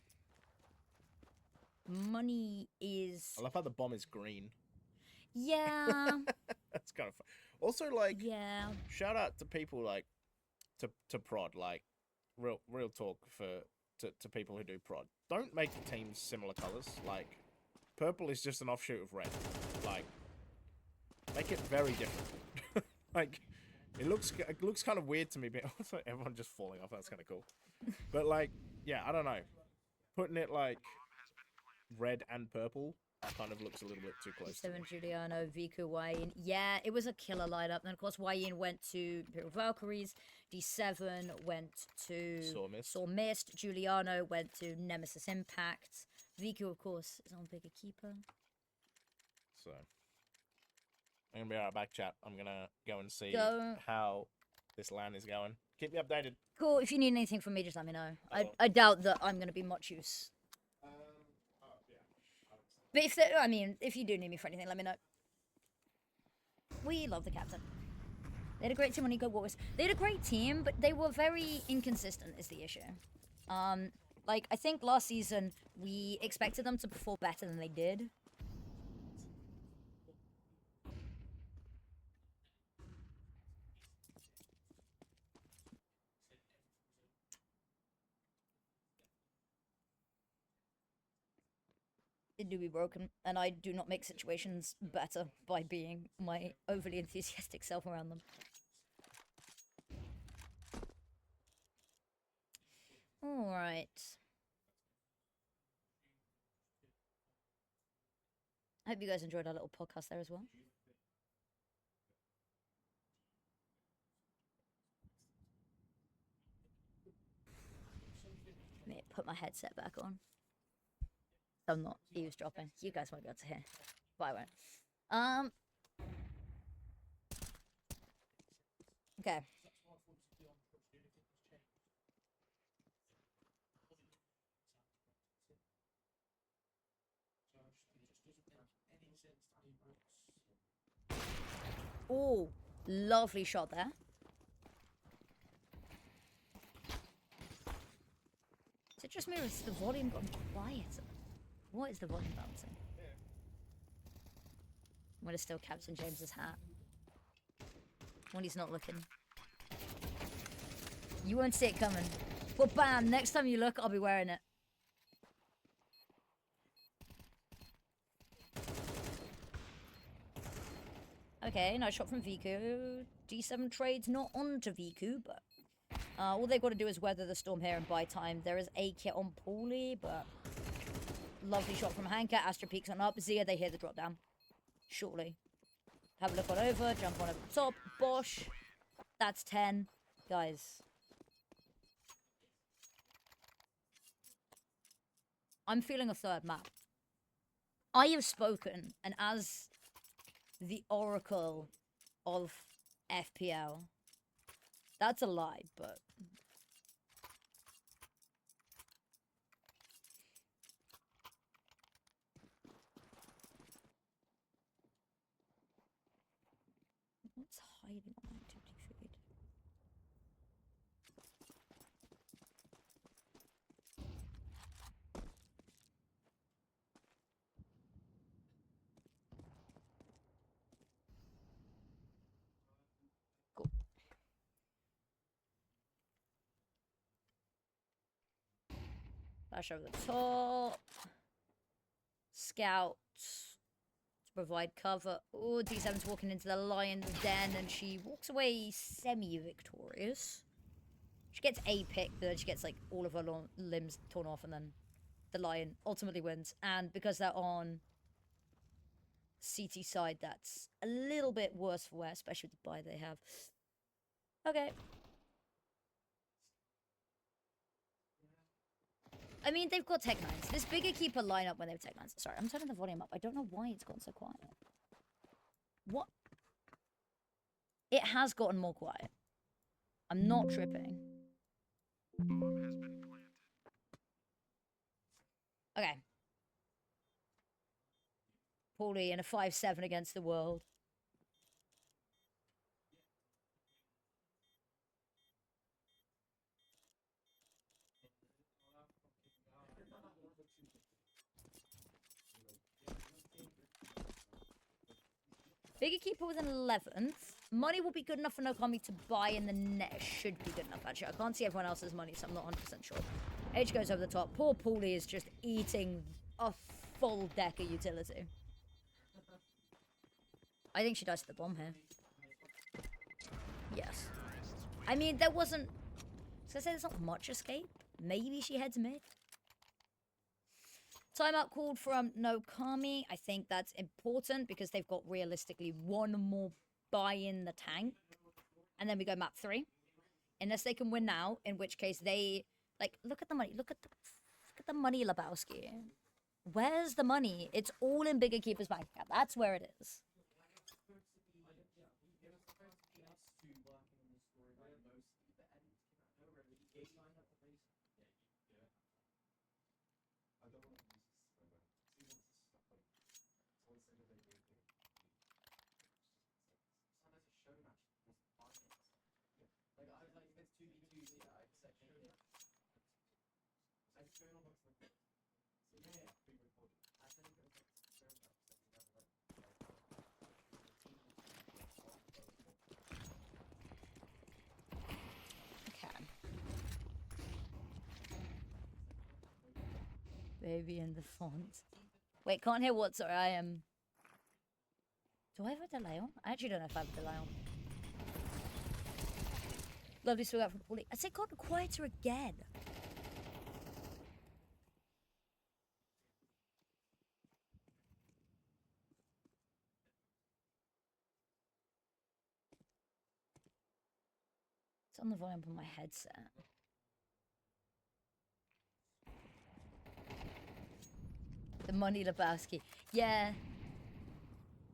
A: Money is...
B: I love how the bomb is green.
A: Yeah,
B: That's kind of fun. Also, like,
A: yeah.
B: shout out to people like to prod, like real talk to people who do prod. Don't make the teams similar colors. Like, purple is just an offshoot of red. Like, make it very different. Like, it looks kind of weird to me. But also, everyone just falling off. That's kind of cool. But like, yeah, I don't know. Putting it like red and purple kind of looks a little bit too close. to me.
A: D7 Giuliano, Viku, Wayne. Yeah, it was a killer lineup. Then, of course, Wayne went to Imperial Valkyries. D7 went to
B: Saw Mist.
A: Mist. Giuliano went to Nemesis Impact. Viku, of course, is on Big Keeper.
B: So, I'm gonna be right back, chat. I'm gonna go and see
A: Go.
B: how this LAN is going. Keep me updated.
A: Cool. If you need anything from me, just let me know.
B: I will.
A: I doubt that I'm going to be much use. But if you do need me for anything, let me know. We love the captain. They had a great team on Eco Warriors. They had a great team, but they were very inconsistent is the issue. Like, I think last season, we expected them to perform better than they did. It do be broken, and I do not make situations better by being my overly enthusiastic self around them. Alright. I hope you guys enjoyed our little podcast there as well. Let me put my headset back on. I'm not eavesdropping. You guys won't be able to hear. But I won't. Okay. Oh, lovely shot there. Is it just me or has the volume gone quieter? What is the volume balancing? I'm gonna steal Captain James's hat when he's not looking. You won't see it coming. But bam, next time you look, I'll be wearing it. Okay, nice shot from Viku. D7 trades not onto Viku, but All they've got to do is weather the storm here and buy time. There is a kit on Paulie, but lovely shot from Hanka. Astra peeks on up. Zia, they hear the drop down. Shortly. Have a look on over. Jump on over the top. Bosh. That's 10. Guys. I'm feeling a third map. I have spoken, and as the oracle of FPL, that's a lie, but... What's hiding on my activity feed? Cool. Flash over the top. Scout. To provide cover. Oh, D7's walking into the lion's den and she walks away semi-victorious. She gets a pick, but then she gets like all of her limbs torn off and then the lion ultimately wins. And because they're on CT side, that's a little bit worse for wear, especially with the buy they have. Okay. I mean, they've got Tech 9s. This BIG Equipa lineup when they have Tech 9s. Sorry, I'm turning the volume up. I don't know why it's gone so quiet. What? It has gotten more quiet. I'm not tripping. Okay. Paulie in a 5-7 against the world. BIG Equipa with an 11th. Money will be good enough for NoKami to buy in the net. Should be good enough, actually. I can't see everyone else's money, so I'm not 100% sure. H goes over the top. Poor Paulie is just eating a full deck of utility. I think she dies to the bomb here. Yes. I mean, there wasn't... I was gonna say there's not much escape. Maybe she heads mid. Timeout called from NoKami. I think that's important because they've got realistically one more buy in the tank. And then we go map 3. Unless they can win now, in which case they... Like, look at the money. Look at the money, Lebowski. Where's the money? It's all in BIG Equipa's bank account. That's where it is. Baby in the font. Wait, can't hear what? Sorry, I am. Do I have a delay on? I actually don't know if I have a delay on. Lovely swing out from Paulie. I said, got quieter again. It's on the volume on my headset. The money Lebowski. Yeah.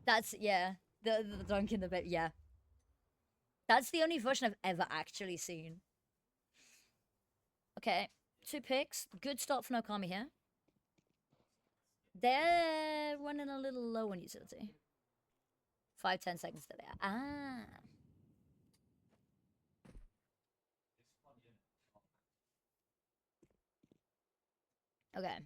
A: That's, yeah. The dunk in the bed, yeah. That's the only version I've ever actually seen. Okay. 2 picks. Good start for NoKami here. They're running a little low on utility. 5-10 seconds to there. Ah. Okay.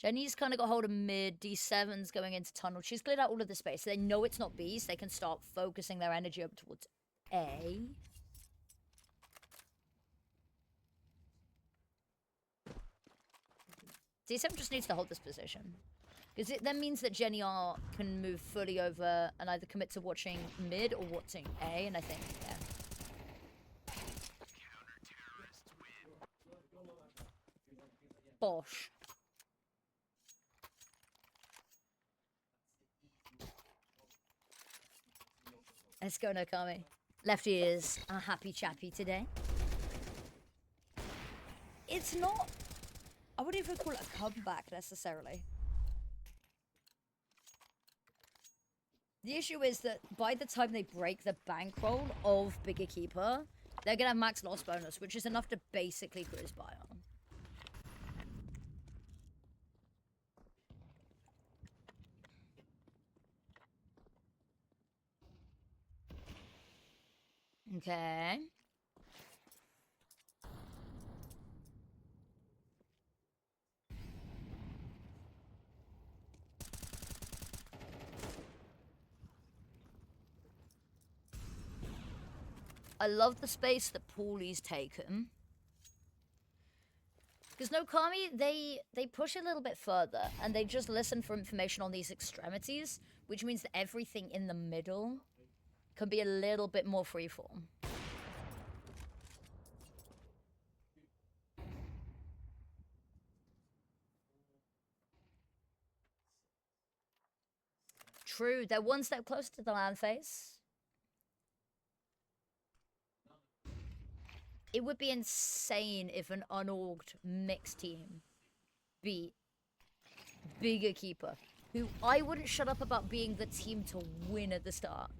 A: Jenny's kind of got hold of mid. D7's going into tunnel. She's cleared out all of the space. So they know it's not B, so they can start focusing their energy up towards A. D7 just needs to hold this position. Because it then means that Jenny R can move fully over and either commit to watching mid or watching A, and I think, yeah. Bosh. Let's go, NoKami. Lefty is a happy chappy today. It's not... I wouldn't even call it a comeback, necessarily. The issue is that by the time they break the bankroll of BIG Equipa, they're going to have max loss bonus, which is enough to basically cruise by on. Okay. I love the space that Paulie's taken. Because NoKami, they push a little bit further, and they just listen for information on these extremities, which means that everything in the middle can be a little bit more freeform. True, they're one step closer to the land phase. It would be insane if an unorged mixed team beat BIG Equipa, who I wouldn't shut up about being the team to win at the start.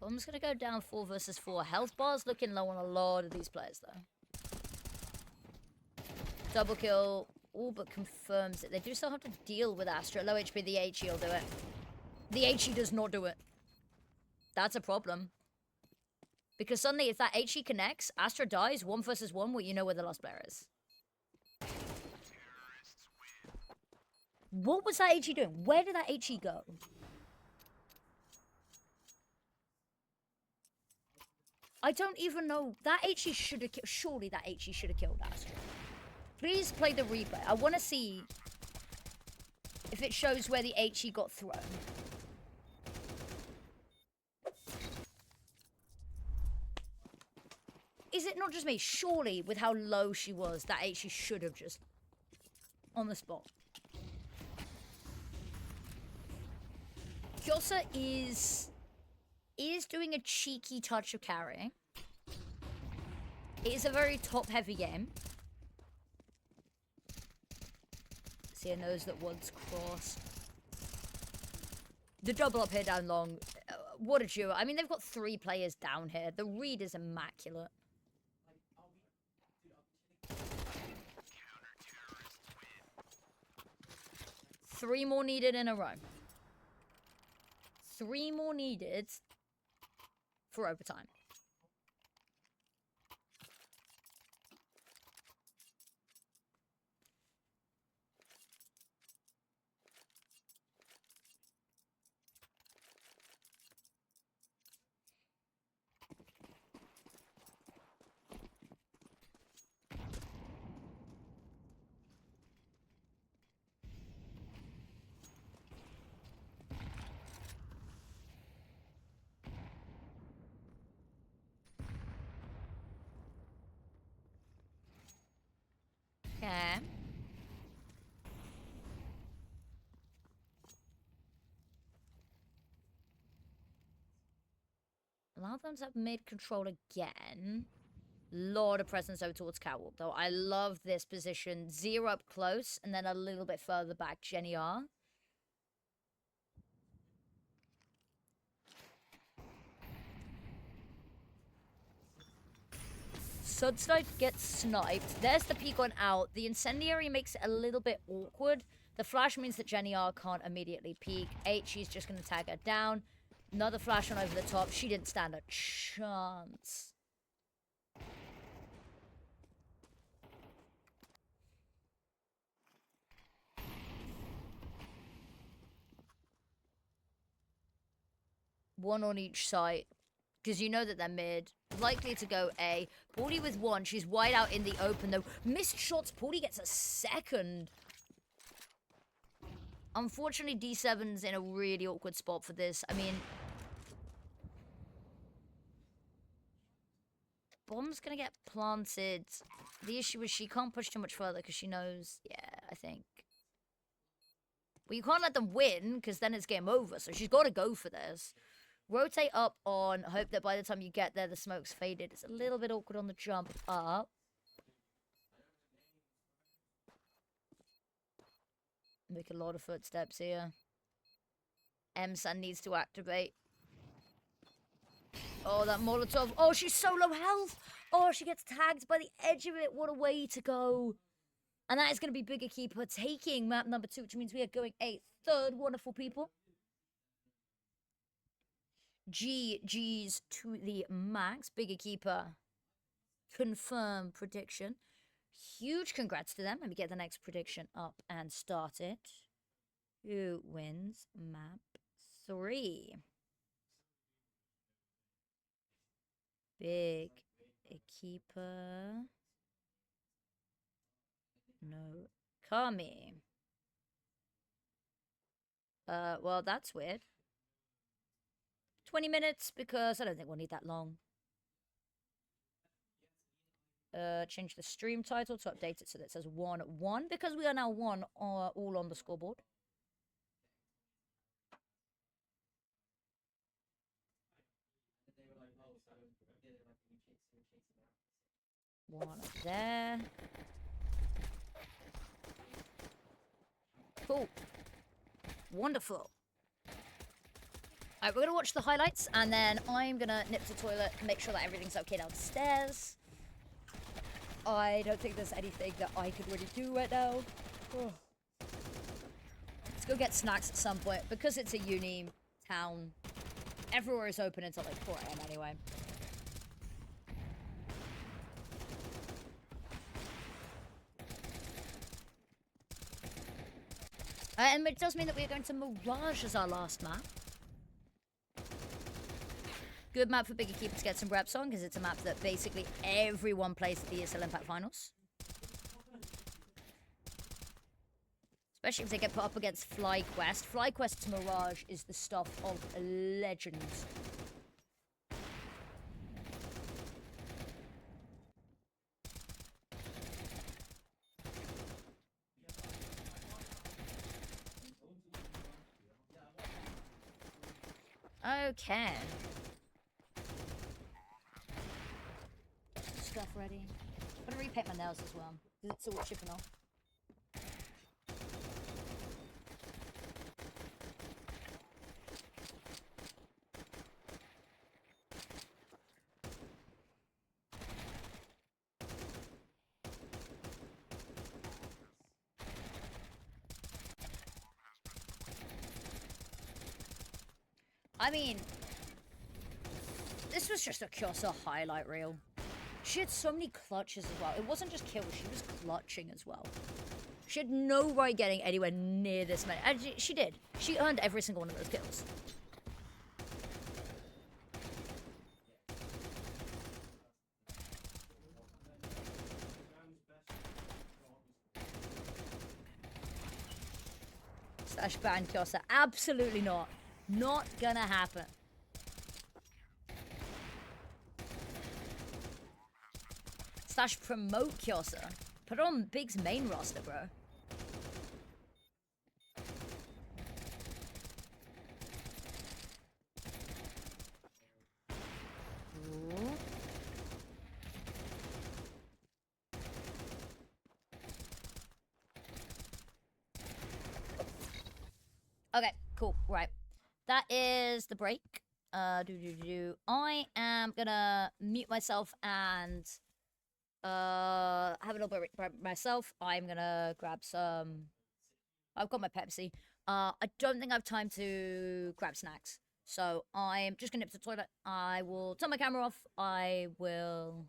A: I'm just gonna go down 4 versus 4. Health bar's looking low on a lot of these players, though. Double kill, all but confirms it. They do still have to deal with Astra. Low HP, the HE will do it. The HE does not do it. That's a problem. Because suddenly, if that HE connects, Astra dies, 1 versus 1, well, you know where the last player is. What was that HE doing? Where did that HE go? I don't even know. That HE should have killed... Surely that HE should have killed Astra. Please play the replay. I want to see if it shows where the HE got thrown. Is it not just me? Surely, with how low she was, that HE should have just... on the spot. Kyosa is doing a cheeky touch of carry. It is a very top-heavy game. See, knows that one's crossed. The double up here down long. What a duo. I mean, they've got 3 players down here. The read is immaculate. Three more needed in a row. 3 more needed for overtime. Okay. Allow them to have mid-control again. Lot of presence over towards Catwalk, though. I love this position. 0 up close, and then a little bit further back, Jenny R. Sudsnipe gets sniped. There's the peek on out. The incendiary makes it a little bit awkward. The flash means that Jenny R can't immediately peek. She's just going to tag her down. Another flash on over the top. She didn't stand a chance. One on each side. Because you know that they're mid. Likely to go A. Paulie with 1. She's wide out in the open, though. Missed shots. Paulie gets a second. Unfortunately, D7's in a really awkward spot for this. I mean... bomb's gonna get planted. The issue is she can't push too much further because she knows, yeah, I think. Well, you can't let them win because then it's game over, so she's got to go for this. Rotate up on, hope that by the time you get there, the smoke's faded. It's a little bit awkward on the jump up. Make a lot of footsteps here. M-San needs to activate. Oh, that Molotov. Oh, she's so low health. Oh, she gets tagged by the edge of it. What a way to go. And that is going to be BIG Equipa taking map number 2, which means we are going a third, wonderful people. GG's to the max. BIG Equipa. Confirm prediction. Huge congrats to them. Let me get the next prediction up and start it. Who wins map 3? BIG Equipa. NoKami. Well, that's weird. 20 minutes, because I don't think we'll need that long. Change the stream title to update it so that it says 1-1, because we are now 1 all on the scoreboard. One up there. Cool. Wonderful. Alright, we're gonna watch the highlights, and then I'm gonna nip to the toilet, make sure that everything's okay downstairs. I don't think there's anything that I could really do right now. Oh. Let's go get snacks at some point. Because it's a uni town, everywhere is open until like 4 AM anyway. And it does mean that we are going to Mirage as our last map. Good map for BIG Equipa to get some reps on, because it's a map that basically everyone plays at the ESL Impact Finals. Especially if they get put up against FlyQuest. FlyQuest's Mirage is the stuff of legends. Okay. Stuff ready. I'm gonna repaint my nails as well. It's all chipping off. I mean, this was just a Kyosa highlight reel. She had so many clutches as well. It wasn't just kills, she was clutching as well. She had no right getting anywhere near this many. And she did. She earned every single one of those kills. Slash ban Kyosa. Absolutely not. Not gonna happen. Slash promote Kyosa. Put her on Big's main roster, bro. Ooh. Okay, cool. Right. That is the break. I am gonna mute myself and have a little bit by myself. I'm gonna grab some. I've got my Pepsi. I don't think I have time to grab snacks, so I'm just gonna nip to the toilet. I will turn my camera off. I will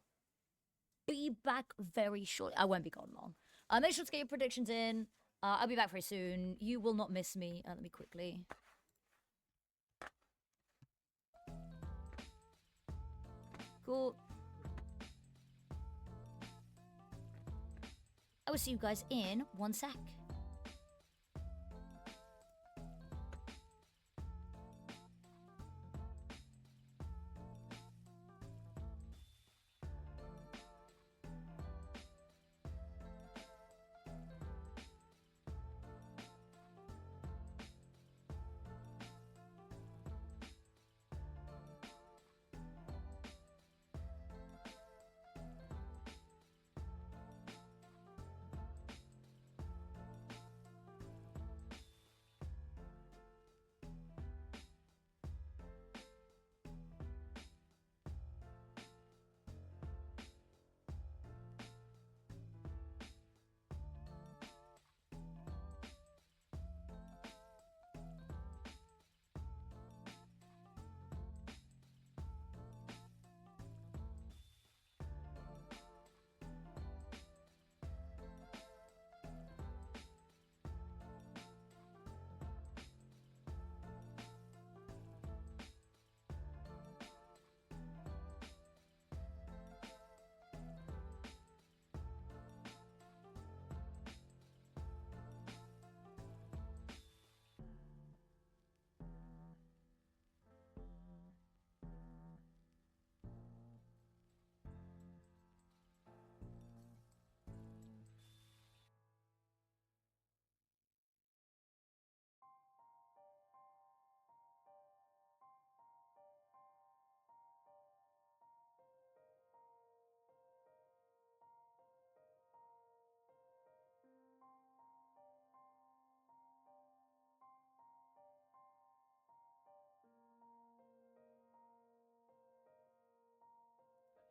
A: be back very shortly. I won't be gone long. Make sure to get your predictions in. I'll be back very soon. You will not miss me. Let me quickly. Cool. I will see you guys in 1 sec.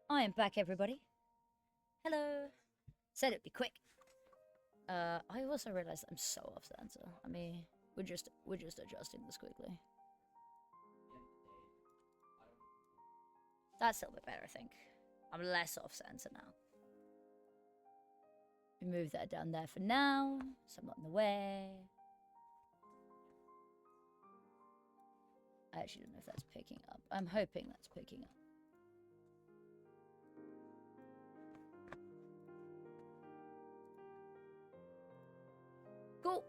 A: I am back, everybody. Hello. Said it'd be quick. I also realized I'm so off center. I mean, we're just adjusting this quickly. That's a little bit better, I think. I'm less off center now. We move that down there for now, so I'm not in the way. I actually don't know if that's picking up. I'm hoping that's picking up. Cool.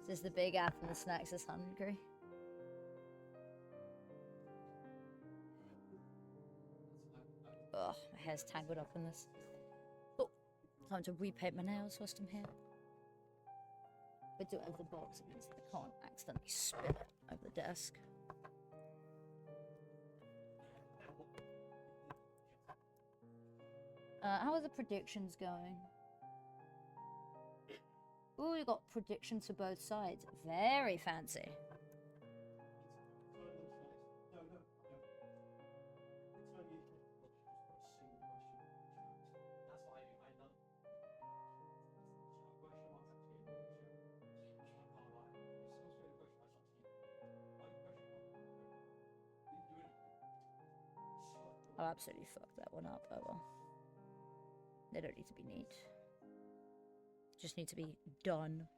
A: This is the big app and the snacks is hungry. Ugh, my hair's tangled up in this. Oh, time to repaint my nails whilst I'm here. But do it over the box, it means that I can't accidentally spill it over the desk. How are the predictions going? Ooh, we got predictions for both sides. Very fancy. I'll absolutely fuck that one up. Oh well. They don't need to be neat. Just need to be done.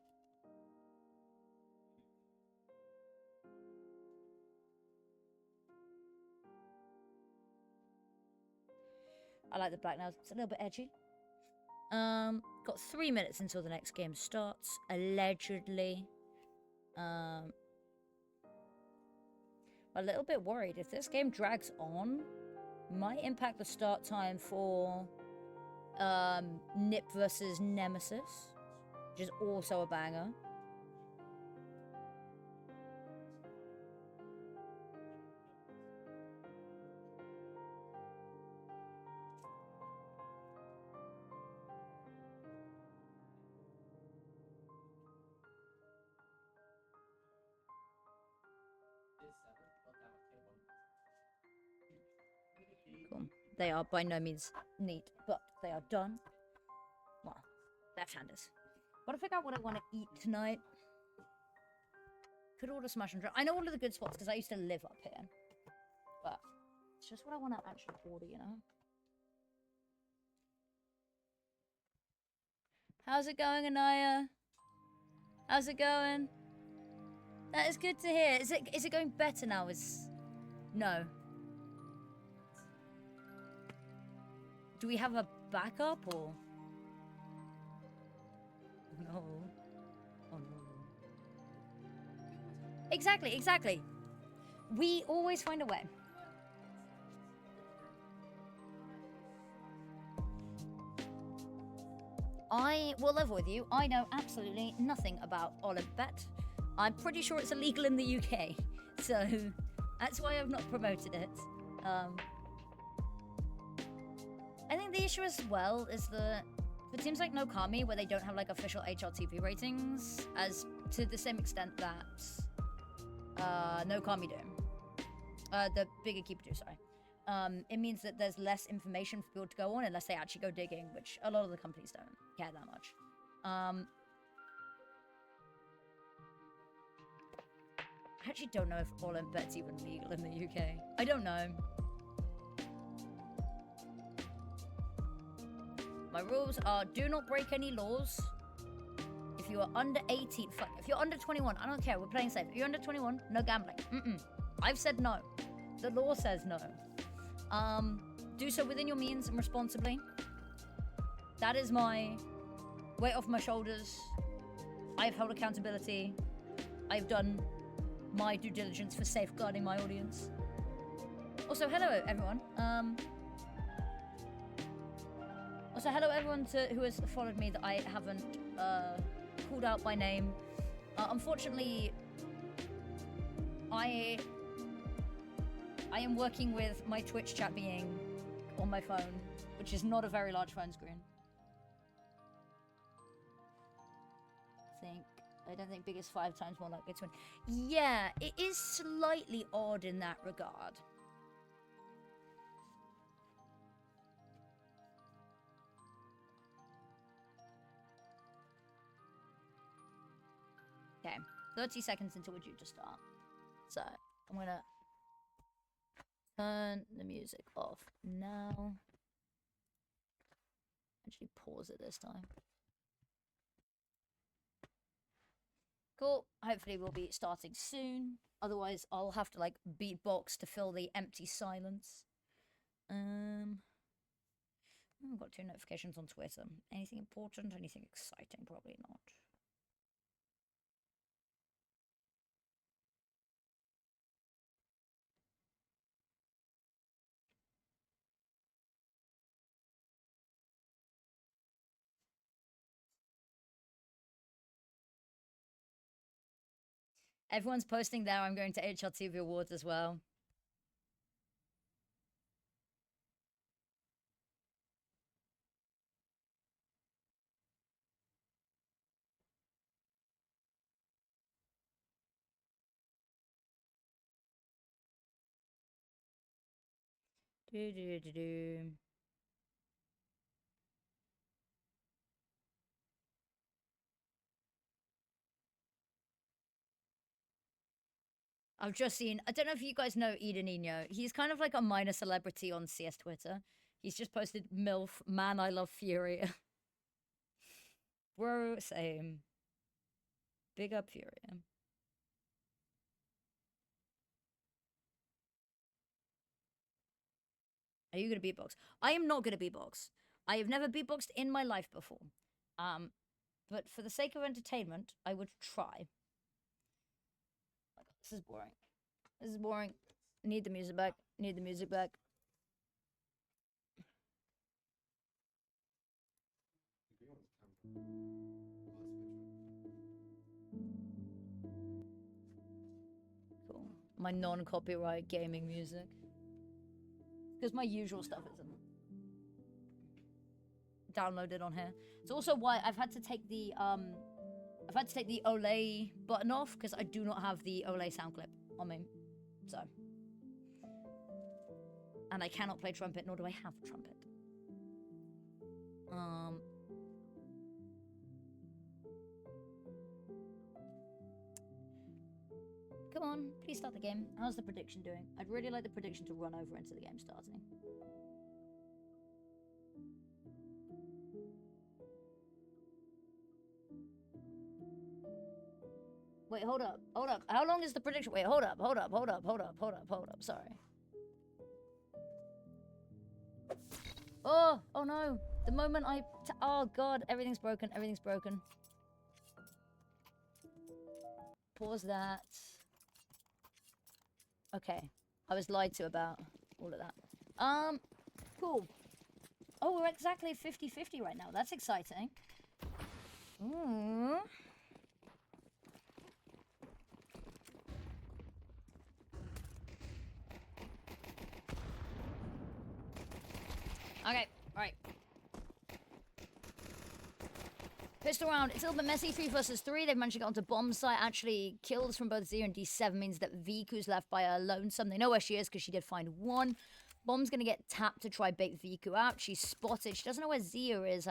A: I like the black nails. It's a little bit edgy. Got 3 minutes until the next game starts, allegedly. I'm a little bit worried. If this game drags on, might impact the start time for Nip versus Nemesis, which is also a banger. Cool. They are by no means neat, but they are done. Well, left-handers. Gotta figure out what I want to eat tonight. Could order smash and drop. I know all of the good spots because I used to live up here. But it's just what I want to actually order, you know? How's it going, Anaya? How's it going? That is good to hear. Is it going better now? No. Do we have a backup or? No. Oh no. Exactly. We always find a way. I will level with you. I know absolutely nothing about Olimbet. I'm pretty sure it's illegal in the UK, so that's why I've not promoted it. I think the issue as well is that it seems like NoKami, where they don't have like official HRTV ratings, as to the same extent that NoKami do. The BIG Equipa do, sorry. It means that there's less information for people to go on unless they actually go digging, which a lot of the companies don't care that much. I actually don't know if Olimbet's even legal in the UK. I don't know. My rules are do not break any laws. If you are under 18, if you're under 21, I don't care, we're playing safe. If you're under 21, no gambling. I've said no. The law says no. Do so within your means and responsibly. That is my weight off my shoulders. I've held accountability. I've done my due diligence for safeguarding my audience. Also, hello everyone. Also, hello everyone who has followed me that I haven't called out by name. Unfortunately, I am working with my Twitch chat being on my phone, which is not a very large phone screen. I think I don't think big is 5 times more likely to win. Yeah, it is slightly odd in that regard. Okay, 30 seconds until we're due to start. So, I'm gonna turn the music off now. Actually, pause it this time. Cool. Hopefully, we'll be starting soon. Otherwise, I'll have to like beatbox to fill the empty silence. I've got 2 notifications on Twitter. Anything important? Anything exciting? Probably not. Everyone's posting there. I'm going to HRTV Awards as well. Do do do do. I've just seen, I don't know if you guys know Edenino. He's kind of like a minor celebrity on CS Twitter. He's just posted MILF, man, I love Fury. Bro, same. Big up Fury. Are you going to beatbox? I am not going to beatbox. I have never beatboxed in my life before. But for the sake of entertainment, I would try. Oh my God, this is boring. This is boring. Need the music back. Need the music back. Cool. My non-copyright gaming music. Because my usual stuff isn't downloaded on here. It's also why I've had to take the Olay button off because I do not have the Olay sound clip on me. So, and I cannot play trumpet, nor do I have a trumpet. Come on, please start the game. How's the prediction doing? I'd really like the prediction to run over into the game starting. Wait, hold up, hold up. How long is the prediction? Wait, hold up. Sorry. Oh no. The moment oh God, everything's broken. Pause that. Okay. I was lied to about all of that. Cool. Oh, we're exactly 50-50 right now. That's exciting. Ooh. Okay, right. Pistol round. It's a little bit messy. 3 versus 3. They've managed to get onto bomb site. Actually, kills from both Zia and D7 means that Viku's left by a lonesome. They know where she is because she did find 1. Bomb's going to get tapped to try bait Viku out. She's spotted. She doesn't know where Zia is.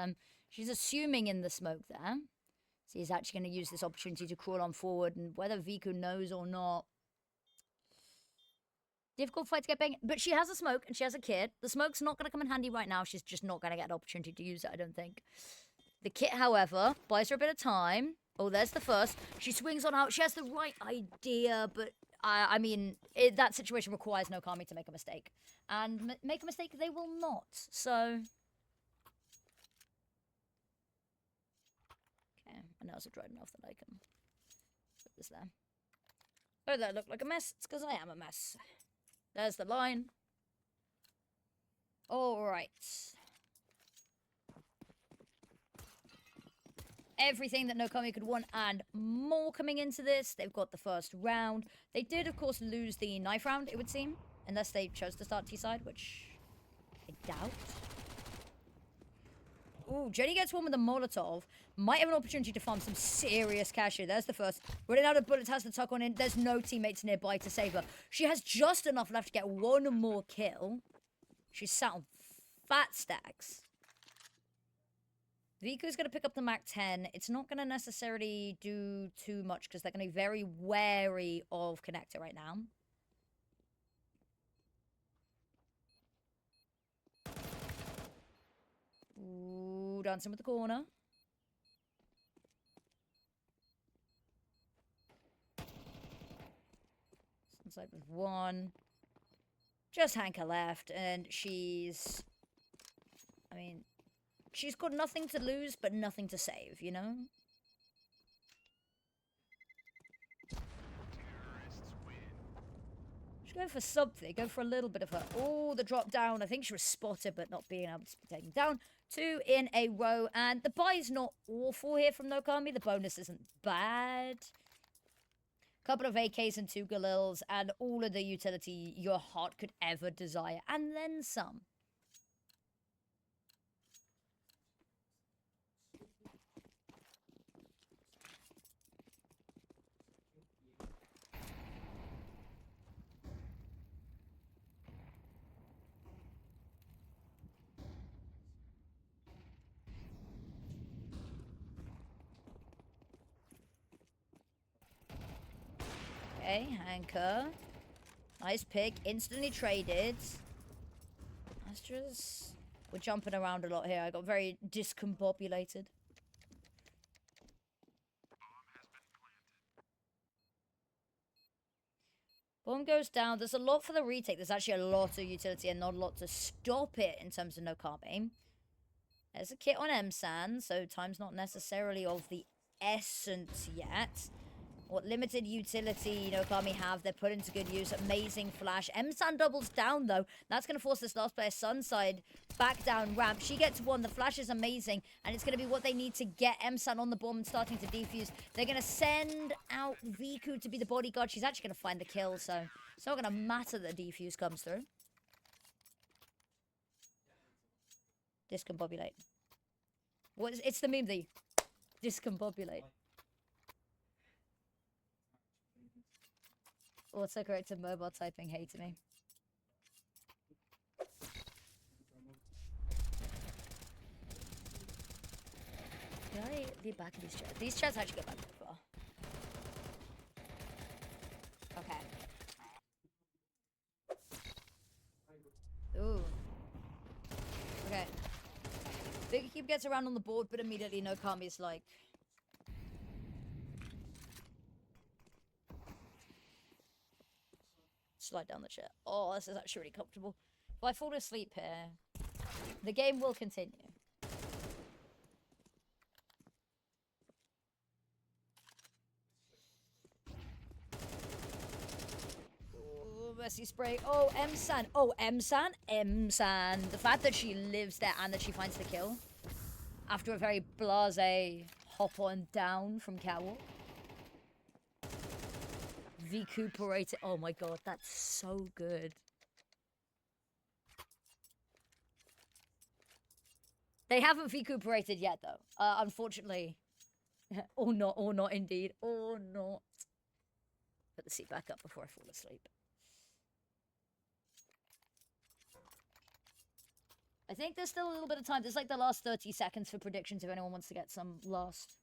A: She's assuming in the smoke there. So he's actually going to use this opportunity to crawl on forward. And whether Viku knows or not, difficult fight to get bang. But she has a smoke and she has a kit. The smoke's not going to come in handy right now. She's just not going to get an opportunity to use it, I don't think. The kit, however, buys her a bit of time. Oh, there's the first. She swings on out. She has the right idea, but I mean, that situation requires NoKami to make a mistake. And make a mistake they will not. So... Okay, my nails are dried enough that I can put this there. Oh, that looked like a mess. It's because I am a mess. There's the line. Alright. Everything that NoKami could want and more coming into this. They've got the first round. They did, of course, lose the knife round, it would seem. Unless they chose to start T-side, which I doubt. Ooh, Jenny gets one with a Molotov. Might have an opportunity to farm some serious cash here. There's the first. Running out of bullets, has to tuck on in. There's no teammates nearby to save her. She has just enough left to get one more kill. She's sat on fat stacks. Viku's going to pick up the MAC-10. It's not going to necessarily do too much because they're going to be very wary of Connector right now. Ooh, dancing with the corner. Inside with one. Just Hanker left, and she's... I mean, she's got nothing to lose, but nothing to save, you know? She's going for something. Go for a little bit of her. Oh, the drop down. I think she was spotted, but not being able to be taken down. 2 in a row, and the buy's not awful here from NoKami. The bonus isn't bad. Couple of AKs and 2 Galils, and all of the utility your heart could ever desire, and then some. Okay, Hanker. Nice pick. Instantly traded. Astras. We're jumping around a lot here. I got very discombobulated. Bomb goes down. There's a lot for the retake. There's actually a lot of utility and not a lot to stop it in terms of NoKami. There's a kit on M-San, so time's not necessarily of the essence yet. What limited utility NoKami have, they're put into good use. Amazing flash. M-San doubles down, though. That's going to force this last player, Sunside, back down ramp. She gets one. The flash is amazing, and it's going to be what they need to get M-San on the bomb and starting to defuse. They're going to send out Viku to be the bodyguard. She's actually going to find the kill, so it's not going to matter that the defuse comes through. Discombobulate. What is, it's the meme, the discombobulate. Autocorrected mobile typing hated me. Can I be back in these chairs? These chairs actually go back to the floor. Okay. Ooh. Okay. Big Equipa gets around on the board, but immediately NoKami's like... Slide down the chair. Oh, this is actually really comfortable. If I fall asleep here, the game will continue. Oh, mercy spray. Oh, M-San. Oh, M-San. M-San. The fact that she lives there and that she finds the kill after a very blasé hop on down from Catwalk. Recuperated. Oh my god, that's so good. They haven't recuperated yet, though. Unfortunately. Or not indeed. Or not. Put the seat back up before I fall asleep. I think there's still a little bit of time. There's like the last 30 seconds for predictions if anyone wants to get some last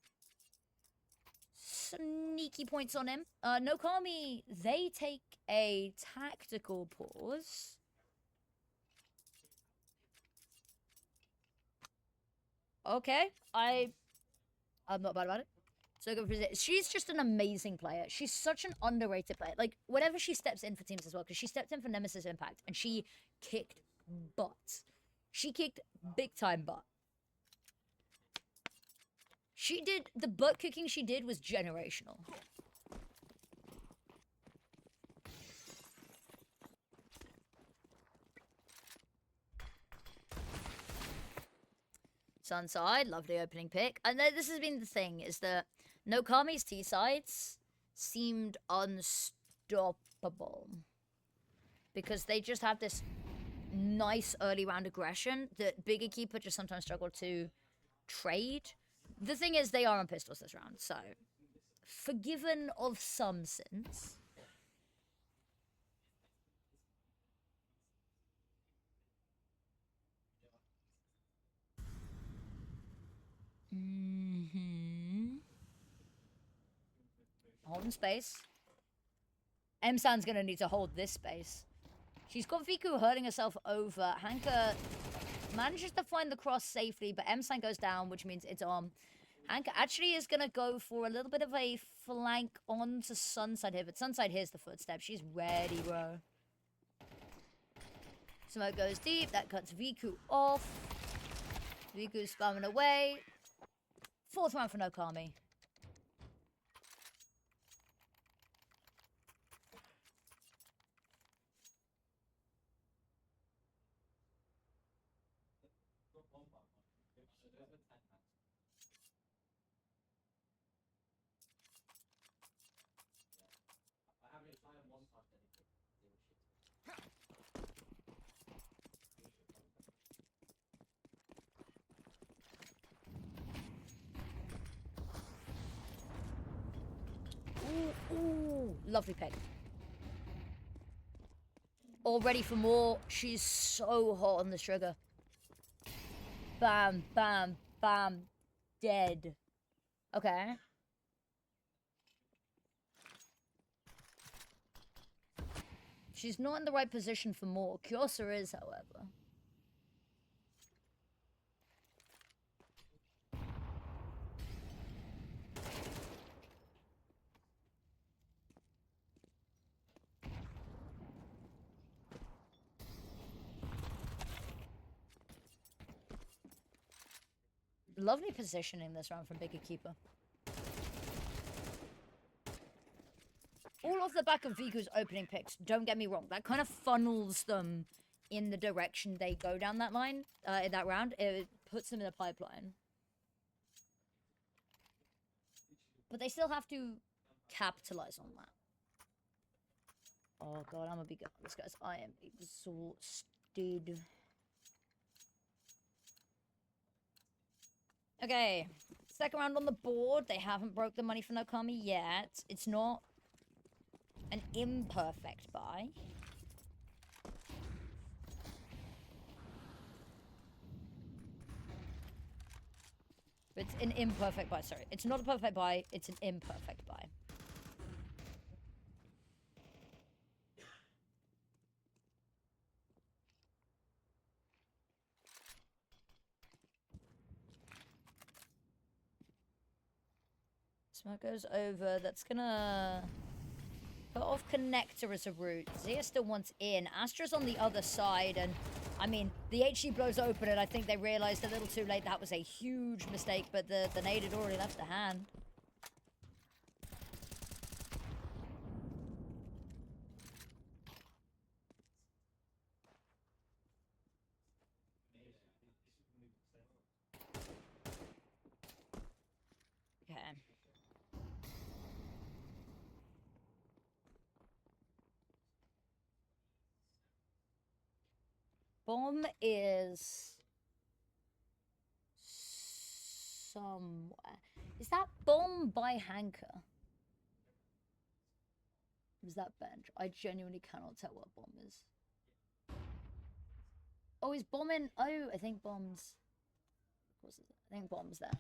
A: sneaky points on him. NoKami, they take a tactical pause. Okay, I'm not bad about it. So good. She's just an amazing player. She's such an underrated player. Like, whenever she steps in for teams as well, because she stepped in for Nemesis Impact, and she kicked butt. She kicked big time butt. She did, the butt kicking she did was generational. Sunside, lovely opening pick. And this has been the thing, is that NoKami's T-sides seemed unstoppable. Because they just have this nice early round aggression that BIG Equipa just sometimes struggle to trade. The thing is, they are on pistols this round, so forgiven of some sins. Holding space. M-San's gonna need to hold this space. She's got Viku hurting herself over. Hanka manages to find the cross safely, but M-San goes down, which means it's on. Hanka actually is gonna go for a little bit of a flank onto Sunside here, but Sunside hears the footsteps. She's ready, bro. Smoke goes deep. That cuts Viku off. Viku's spamming away. 4th round for NoKami. Ooh, lovely pick. All ready for more. She's so hot on the trigger. Bam, bam, bam. Dead. Okay. She's not in the right position for more. Kyosa is, however. Lovely positioning this round from BIG Equipa. All off the back of Viku's opening picks. Don't get me wrong. That kind of funnels them in the direction they go down that line, in that round. It puts them in the pipeline. But they still have to capitalize on that. Oh god, I'm gonna be good at this, guys. I am exhausted. Okay, 2nd round on the board. They haven't broke the money for NoKami yet. It's not an imperfect buy. It's an imperfect buy, sorry. It's not a perfect buy, it's an imperfect buy. Smoke goes over. That's gonna put off Connector as a route. Zia still wants in. Astra's on the other side, and I mean, the HG blows open, and I think they realized a little too late that was a huge mistake, but the nade had already left the hand. Okay. Bomb is somewhere. Is that bomb by Hanker? Is that bench? I genuinely cannot tell what bomb is. Oh, is bomb in? Oh, I think bomb's. I think bomb's there.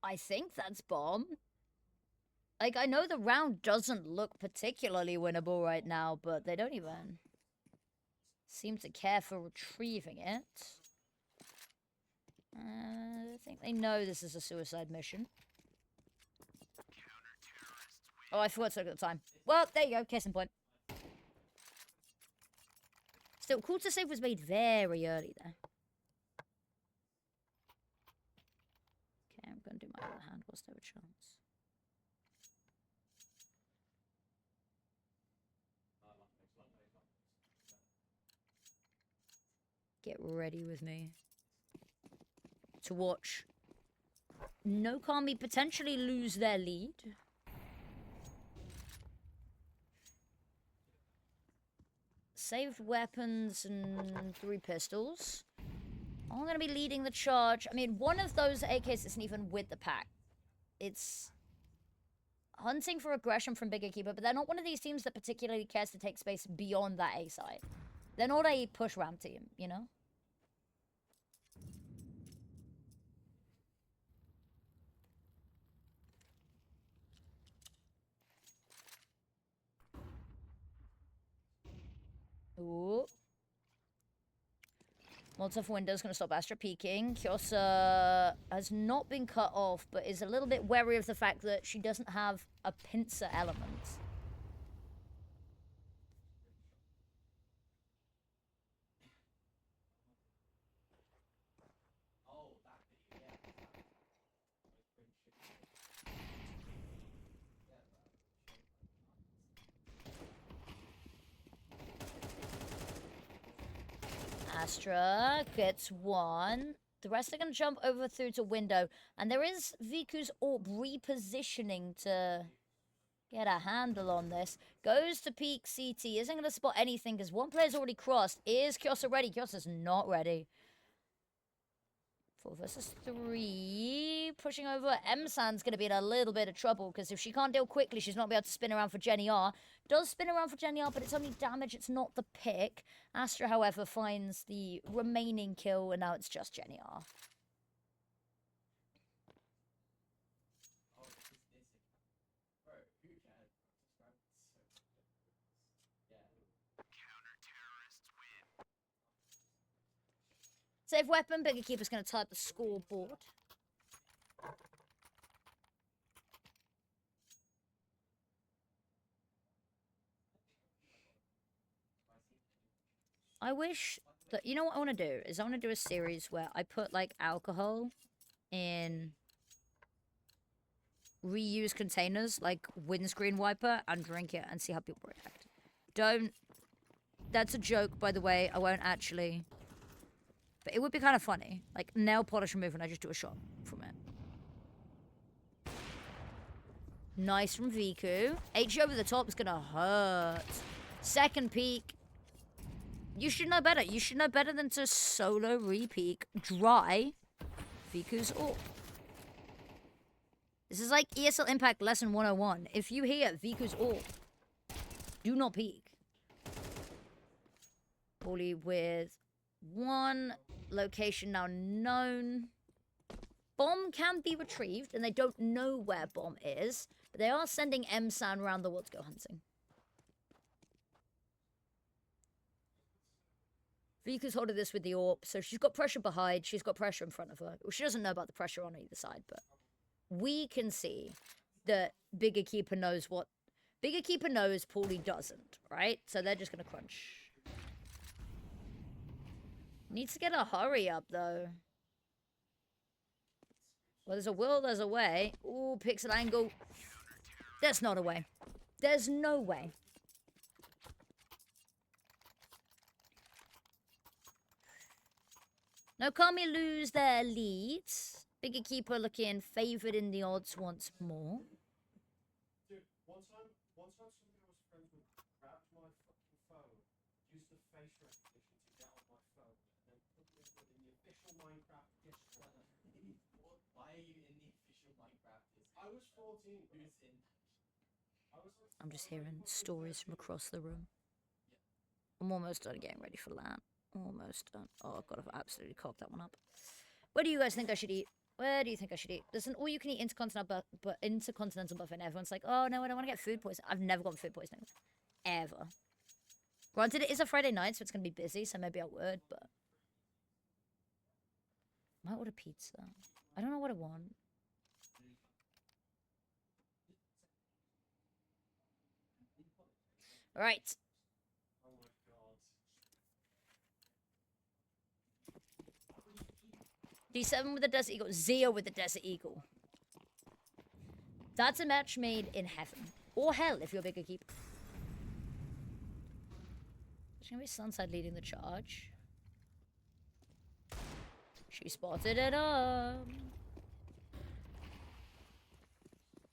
A: I think that's bomb. Like, I know the round doesn't look particularly winnable right now, but they don't even seem to care for retrieving it. I think they know this is a suicide mission. Oh, I forgot to look at the time. Well, there you go, case in point. Still, cool to save was made very early there. Okay, I'm going to do my other hand whilst I have a chance. Get ready with me to watch NoKami potentially lose their lead. saved weapons and 3 pistols. I'm gonna be leading the charge. I mean, one of those AKs isn't even with the pack. It's hunting for aggression from BIG Equipa, but they're not one of these teams that particularly cares to take space beyond that A side. They're not a push ramp team, you know? Ooh. Molotov window's gonna stop Astra peeking. Kyosa has not been cut off, but is a little bit wary of the fact that she doesn't have a pincer element. Astra gets 1. The rest are going to jump over through to window. And there is Viku's AWP repositioning to get a handle on this. Goes to peek CT. Isn't going to spot anything because one player's already crossed. Is Kyosa ready? Kyosa's not ready. 4 versus 3. Pushing over. M-San's going to be in a little bit of trouble because if she can't deal quickly, she's not going to be able to spin around for Jenny R. Does spin around for Jenny R, but it's only damage. It's not the pick. Astra, however, finds the remaining kill, and now it's just Jenny R. Save weapon. BIG Equipa's going to type the scoreboard. I wish that, you know what I want to do? Is I want to do a series where I put, like, alcohol in reuse containers, like windscreen wiper, and drink it and see how people react. Don't... That's a joke, by the way. I won't actually... But it would be kind of funny. Like, nail polish remover, and I just do a shot from it. Nice from Viku. HE over the top is going to hurt. Second peek. You should know better. You should know better than to solo re-peek dry Viku's AWP. This is like ESL Impact Lesson 101. If you hear Viku's AWP, do not peek. Paulie with 1 location now known. Bomb can be retrieved, and they don't know where bomb is, but they are sending M-San around the world to go hunting. Viku's holding this with the AWP, so she's got pressure behind, she's got pressure in front of her. Well, she doesn't know about the pressure on either side, but we can see that BIG Equipa knows what... BIG Equipa knows Paulie doesn't, right? So they're just going to crunch. Needs to get a hurry up, though. Well, there's a will, there's a way. Ooh, pixel angle. There's not a way. There's no way. NoKami lose their lead. BIG Equipa looking favoured in the odds once more.
D: Dude, one time somebody I was friends with grabbed my fucking phone, used the face recognition to get on my phone, and then put me in the official Minecraft Discord.
E: Why are you in the official Minecraft Discord?
D: I was 14.
E: Who's in?
D: I was like,
A: I'm just hearing stories from across the room. I'm almost done getting ready for that. Almost done. Oh, I've got to absolutely cock that one up. Where do you guys think I should eat? Where do you think I should eat? There's an all-you-can-eat intercontinental buffet, and everyone's like, oh, no, I don't want to get food poisoning. I've never gotten food poisoning. Ever. Granted, it is a Friday night, so it's going to be busy, so maybe I would, but... I might order pizza. I don't know what I want. Alright.
D: oh my god.
A: D7 with the Desert Eagle. Zia with the Desert Eagle. That's a match made in heaven. Or hell, if you're a BIG Equipa. There's going to be Sunside leading the charge. She spotted it up.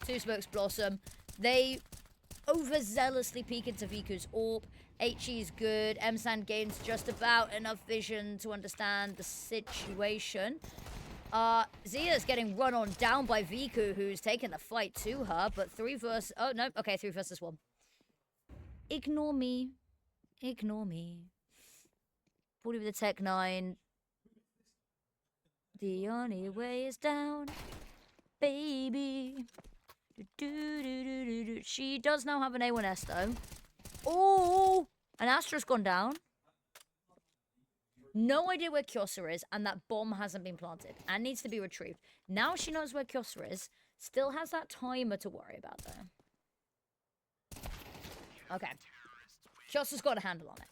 A: 2 smokes blossom. They overzealously peek into Viku's AWP. HE's good. M-Sand gains just about enough vision to understand the situation. Zia's getting run on down by Viku, who's taken the fight to her, but 3 versus... Oh, no. Okay, 3 versus 1. Ignore me. Ignore me. 40 with the Tech 9. The only way is down, baby. She does now have an A1S, though. Oh! An Astra's gone down. No idea where Kyosa is, and that bomb hasn't been planted and needs to be retrieved. Now she knows where Kyosa is. Still has that timer to worry about, though. Okay. Kyosa's got a handle on it.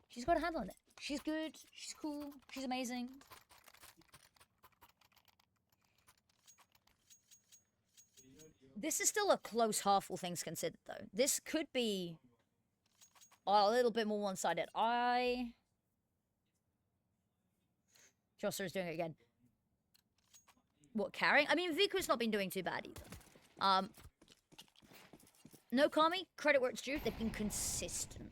A: She's got a handle on it. She's good. She's cool. She's amazing. This is still a close half, all things considered, though. This could be a little bit more one-sided. Kyosa is doing it again. What, carrying? I mean, Viku's not been doing too bad either. NoKami, credit where it's due, they've been consistent.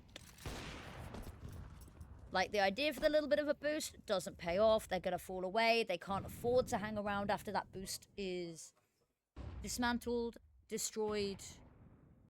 A: Like, the idea for the little bit of a boost doesn't pay off. They're gonna fall away. They can't afford to hang around after that boost is dismantled, destroyed,